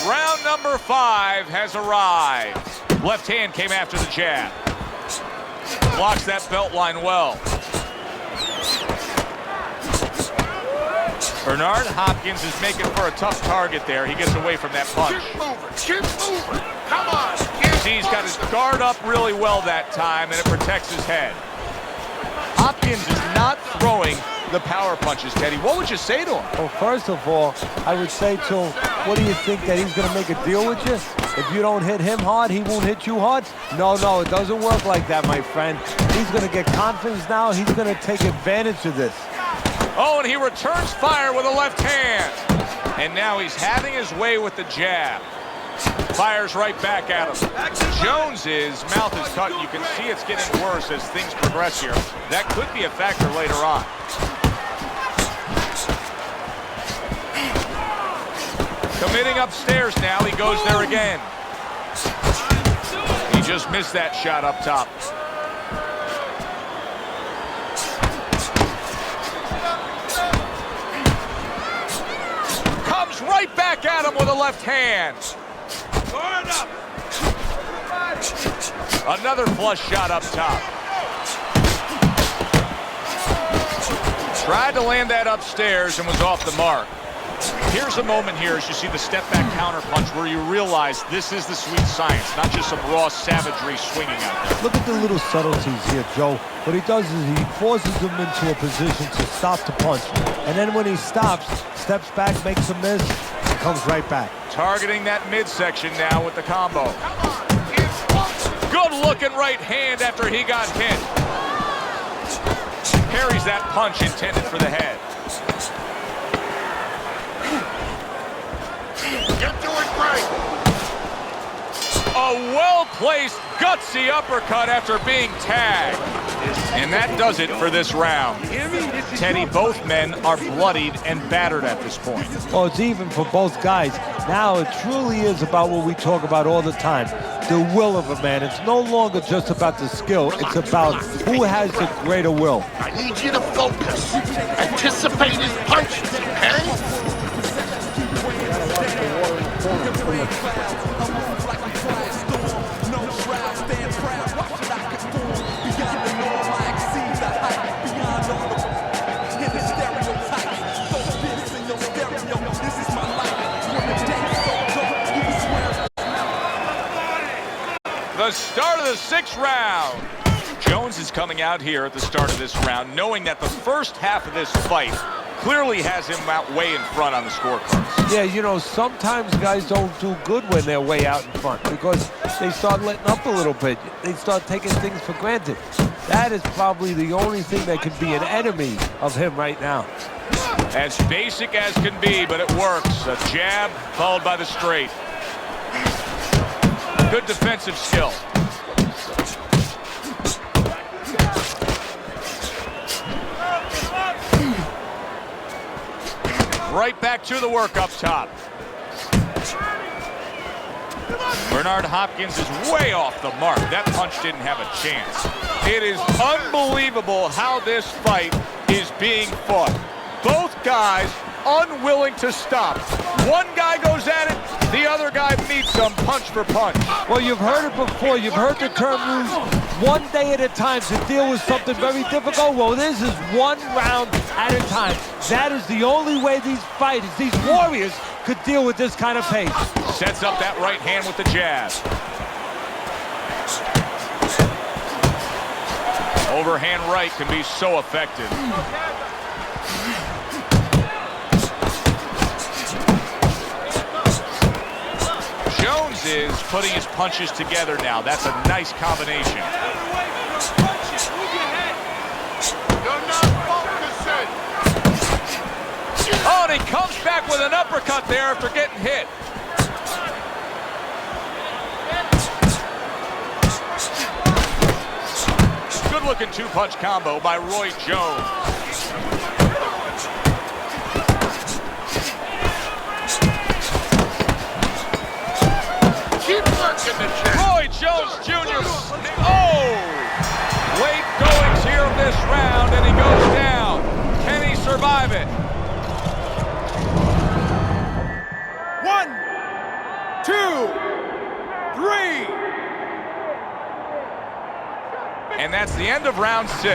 Round number 5 has arrived. Left hand came after the jab. Blocks that belt line well. Bernard Hopkins is making for a tough target there. He gets away from that punch. keep moving. Come on, kid. See, he's got his guard up really well that time, and it protects his head. Hopkins is not throwing the power punches, Teddy. What would you say to him? Well, first of all, I would say to him, what do you think, that he's going to make a deal with you? If you don't hit him hard, he won't hit you hard? No, it doesn't work like that, my friend. He's going to get confidence now. He's going to take advantage of this. Oh, and he returns fire with a left hand. And now he's having his way with the jab. Fires right back at him. Jones's mouth is cut. You can see it's getting worse as things progress here. That could be a factor later on. Committing upstairs now. He goes there again. He just missed that shot up top. Comes right back at him with a left hand. Another flush shot up top. Tried to land that upstairs and was off the mark. Here's a moment here as you see the step-back counter-punch where you realize this is the sweet science, not just some raw savagery swinging out there. Look at the little subtleties here, Joe. What he does is he forces him into a position to stop the punch. And then when he stops, steps back, makes a miss, and comes right back. Targeting that midsection now with the combo. Good looking right hand after he got hit. Parries that punch intended for the head. You're doing great. A well-placed, gutsy uppercut after being tagged. And that does it for this round. Teddy, both men are bloodied and battered at this point. Well, it's even for both guys. Now it truly is about what we talk about all the time, the will of a man. It's no longer just about the skill. It's about who has the greater will. I need you to focus. Anticipate his punches, okay? The start of the 6th round. Jones is coming out here at the start of this round, knowing that the first half of this fight clearly has him out way in front on the scorecards. Yeah, you know, sometimes guys don't do good when they're way out in front because they start letting up a little bit. They start taking things for granted. That is probably the only thing that could be an enemy of him right now. As basic as can be, but it works. A jab followed by the straight. Good defensive skill. Right back to the work up top. Bernard Hopkins is way off the mark. That punch didn't have a chance. It is unbelievable how this fight is being fought. Both guys unwilling to stop. One guy goes at it, the other guy meets them punch for punch. Well, you've heard it before. You've heard the term used, one day at a time to deal with something very difficult. Well, this is one round at a time. That is the only way these fighters, these warriors, could deal with this kind of pace. Sets up that right hand with the jab. Overhand right can be so effective. Jones is putting his punches together now. That's a nice combination. Oh, and he comes back with an uppercut there after getting hit. Good-looking two-punch combo by Roy Jones. Keep working the jab. Roy Jones Jr. Oh! Late goings here of this round, and he goes down. Can he survive it? 1, 2, 3. And that's the end of round 6.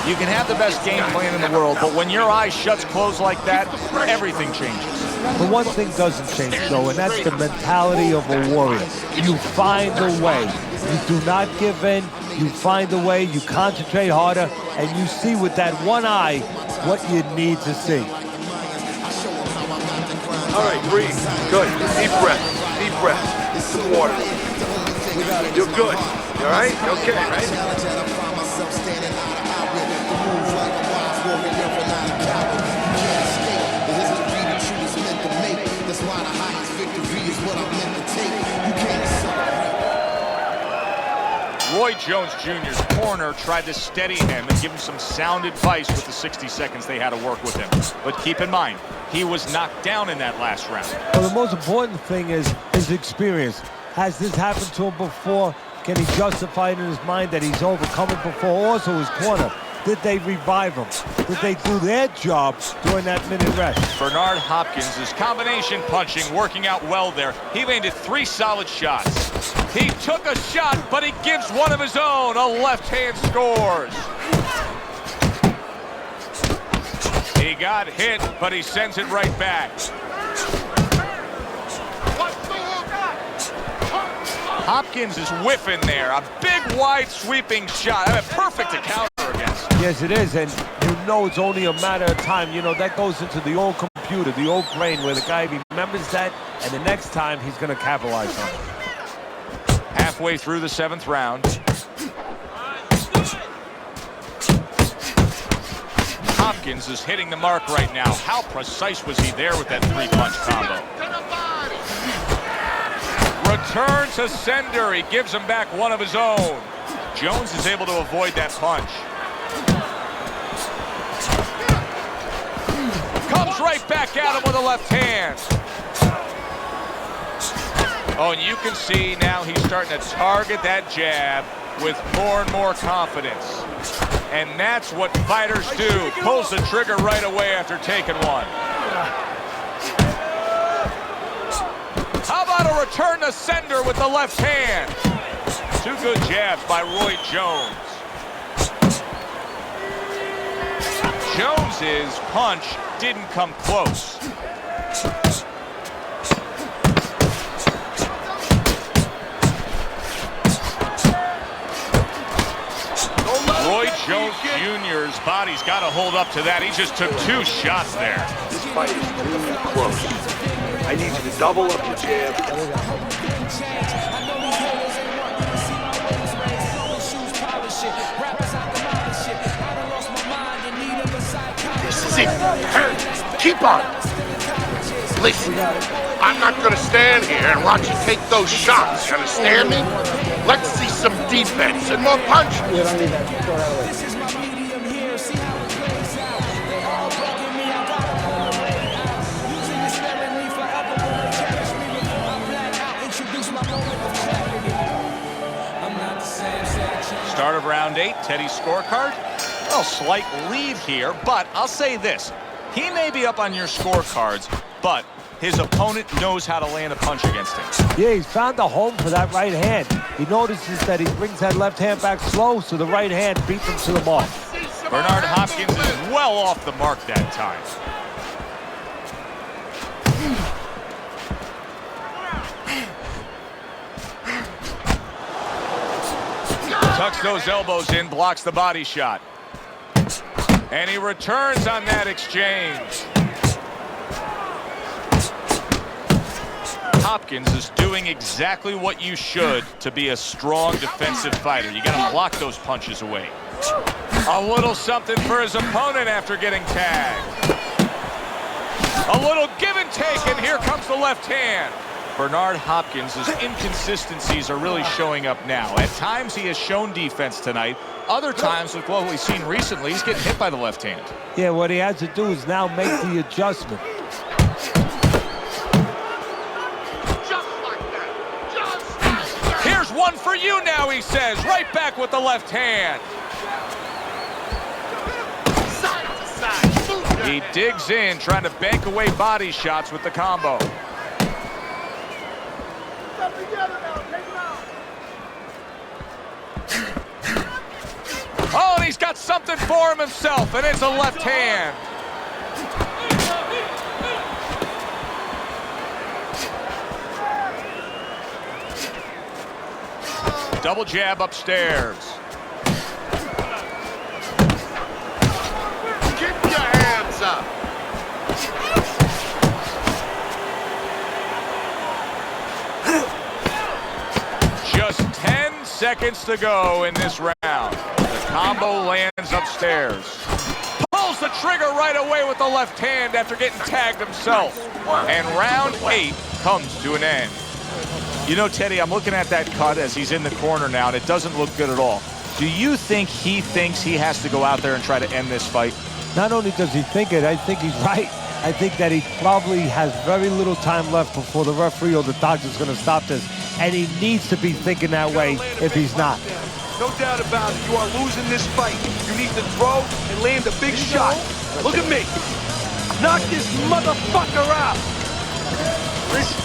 You can have the best game plan in the world, but when your eyes shuts closed like that, everything changes. The one thing doesn't change, though, and that's the mentality of a warrior. You find a way. You do not give in. You find a way. You concentrate harder, and you see with that one eye what you need to see. All right, breathe. Good. Deep breath. Deep breath. Some water. You're good. You all right? You okay, right? Roy Jones Jr.'s corner tried to steady him and give him some sound advice with the 60 seconds they had to work with him. But keep in mind, he was knocked down in that last round. Well, the most important thing is his experience. Has this happened to him before? Can he justify it in his mind that he's overcome it before? Also, his corner. Did they revive him? Did they do their job during that minute rest? Bernard Hopkins, his combination punching working out well there. He landed 3 solid shots. He took a shot, but he gives one of his own. A left hand scores. He got hit, but he sends it right back. Hopkins is whiffing there. A big, wide, sweeping shot. I mean, perfect to counter against. Yes, it is, and you know it's only a matter of time. You know, that goes into the old computer, the old brain, where the guy remembers that, and the next time he's going to capitalize on it. Halfway through the 7th round. Hopkins is hitting the mark right now. How precise was he there with that 3-punch combo? Return to sender. He gives him back one of his own. Jones is able to avoid that punch. Comes right back at him with a left hand. Oh, and you can see now he's starting to target that jab with more and more confidence. And that's what fighters do. Pulls the trigger right away after taking one. How about a return to sender with the left hand? 2 good jabs by Roy Jones. Jones's punch didn't come close. Roy Jones Jr.'s body's got to hold up to that. He just took 2 shots there. This fight is really close. I need you to double up your jab. This is it. Hurt. Keep on. Listen, I'm not gonna stand here and watch you take those shots, you understand me? Let's see some defense and more punches. You don't need that. Throw it out of the way. Start of round 8, Teddy's scorecard. Well, slight lead here, but I'll say this. He may be up on your scorecards, but his opponent knows how to land a punch against him. Yeah, he's found a home for that right hand. He notices that he brings that left hand back slow, so the right hand beats him to the mark. Bernard Hopkins is well off the mark that time. Tucks those elbows in, blocks the body shot. And he returns on that exchange. Hopkins is doing exactly what you should to be a strong defensive fighter. You got to block those punches away. A little something for his opponent after getting tagged. A little give and take, and here comes the left hand. Bernard Hopkins' inconsistencies are really showing up now. At times he has shown defense tonight. Other times, with what we've seen recently, he's getting hit by the left hand. Yeah, what he has to do is now make the adjustment. Just like that. Just like that. Here's one for you now, he says. Right back with the left hand. Side to side. Move your He head. digs in, trying to bank away body shots with the combo. Oh, and he's got something for him himself, and it's a left hand. Double jab upstairs. Keep your hands up. Just 10 seconds to go in this round. The combo lands upstairs. Pulls the trigger right away with the left hand after getting tagged himself. And round 8 comes to an end. You know, Teddy, I'm looking at that cut as he's in the corner now, and it doesn't look good at all. Do you think he thinks he has to go out there and try to end this fight? Not only does he think it, I think he's right. I think that he probably has very little time left before the referee or the doctor's going to stop this. And he needs to be thinking that way if he's not. No doubt about it. You are losing this fight. You need to throw and land a big shot. Look at me. Knock this motherfucker out. Listen.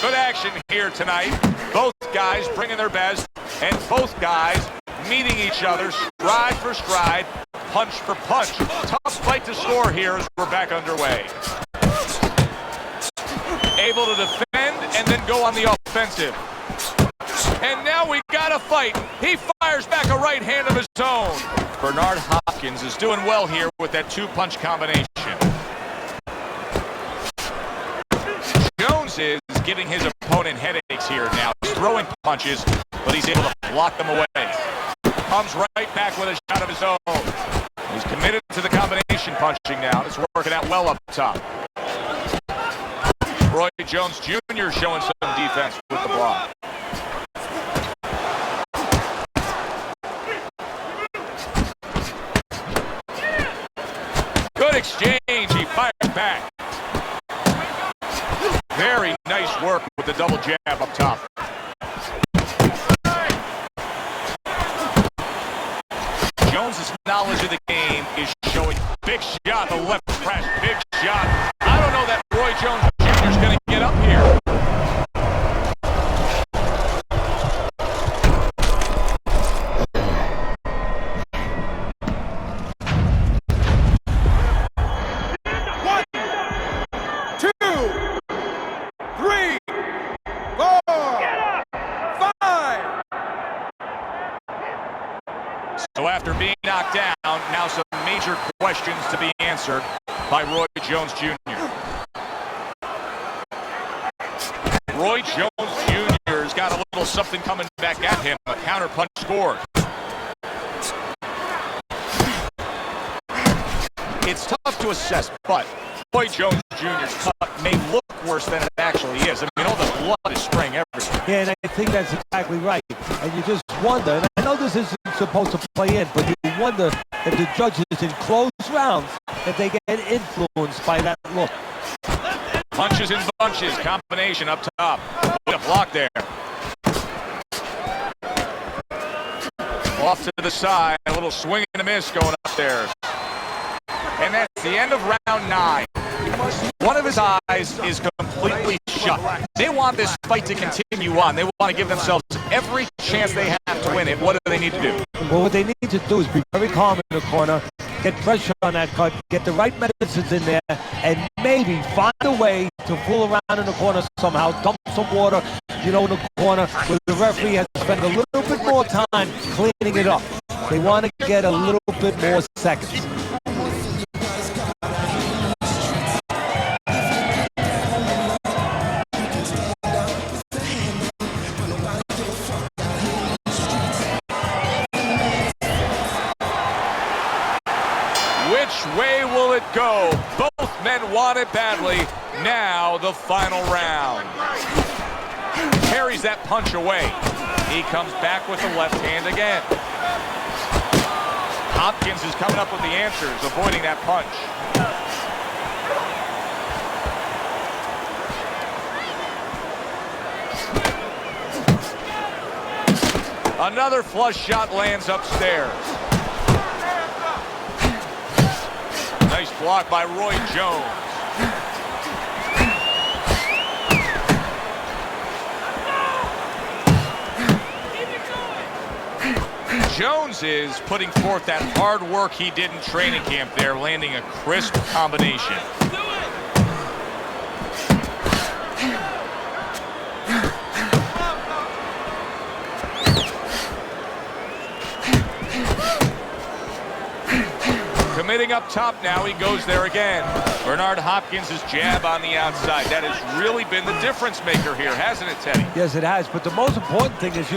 Good action here tonight. Both guys bringing their best, and both guys meeting each other stride for stride, punch for punch. Tough fight to score here as we're back underway. Able to defend and then go on the offensive. And now we got a fight. He fires back a right hand of his own. Bernard Hopkins is doing well here with that two-punch combination. Jones is giving his opponent headaches here now. He's throwing punches, but he's able to block them away. Comes right back with a shot of his own. He's committed to the combination punching now. It's working out well up top. Roy Jones Jr. showing some defense with the block. Good exchange. He fires back. Very nice work with the double jab up top. Jones's knowledge of the game is showing. Big shot, the left crash, big shot. I don't know that Roy Jones Jr. is going to get up here. So after being knocked down, now some major questions to be answered by Roy Jones Jr. Roy Jones Jr. has got got a little something coming back at him. A counter punch scored. It's tough to assess, but Roy Jones Jr.'s cut may look worse than it actually is. I mean, all the blood is spraying everywhere. Yeah, and I think that's exactly right. And you just wonder, and I know this isn't supposed to play in, but you wonder if the judges in close rounds, if they get influenced by that look. Punches in bunches, combination up top. What a block there. Off to the side, a little swing and a miss going upstairs. And that's the end of round 9. One of his eyes is completely shut. They want this fight to continue on. They want to give themselves every chance they have to win it. What do they need to do? Well, what they need to do is be very calm in the corner, get pressure on that cut, get the right medicines in there, and maybe find a way to fool around in the corner somehow, dump some water, in the corner where the referee has to spend a little bit more time cleaning it up. They want to get a little bit more seconds. Which way will it go? Both men want it badly. Now the final round. Carries that punch away. He comes back with the left hand again. Hopkins is coming up with the answers, avoiding that punch. Another flush shot lands upstairs. Nice block by Roy Jones. Jones is putting forth that hard work he did in training camp there, landing a crisp combination. Committing up top now, he goes there again. Bernard Hopkins' jab on the outside. That has really been the difference maker here, hasn't it, Teddy? Yes, it has. But the most important thing is,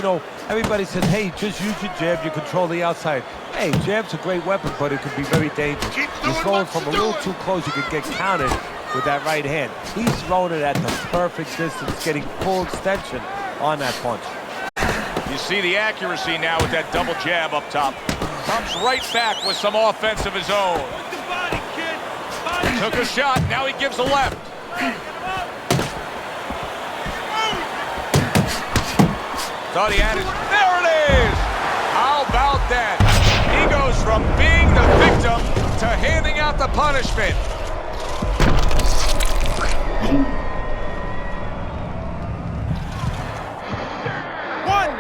everybody said, hey, just use your jab, you control the outside. Hey, jab's a great weapon, but it can be very dangerous. You're throwing from a little too close, you could get counted with that right hand. He's throwing it at the perfect distance, getting full extension on that punch. You see the accuracy now with that double jab up top. Comes right back with some offense of his own. Took a shot, now he gives a left. Thought he had it. There it is! How about that? He goes from being the victim to handing out the punishment. One,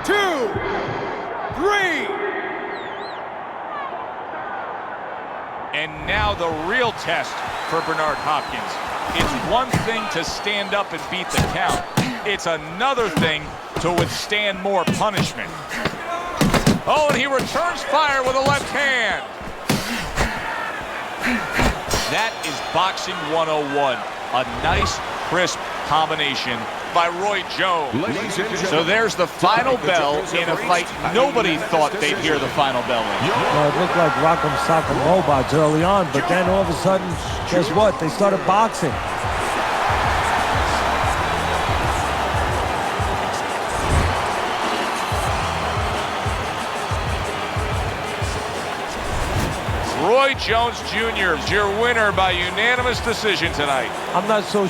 two, three. And now the real test for Bernard Hopkins. It's one thing to stand up and beat the count. It's another thing to withstand more punishment. Oh, and he returns fire with a left hand. That is boxing 101. A nice, crisp combination by Roy Jones. So there's the final bell in a fight nobody thought they'd hear the final bell in. It looked like Rock'em Sock'em Robots early on, but then all of a sudden, guess what? They started boxing. Roy Jones Jr. is your winner by unanimous decision tonight. I'm not so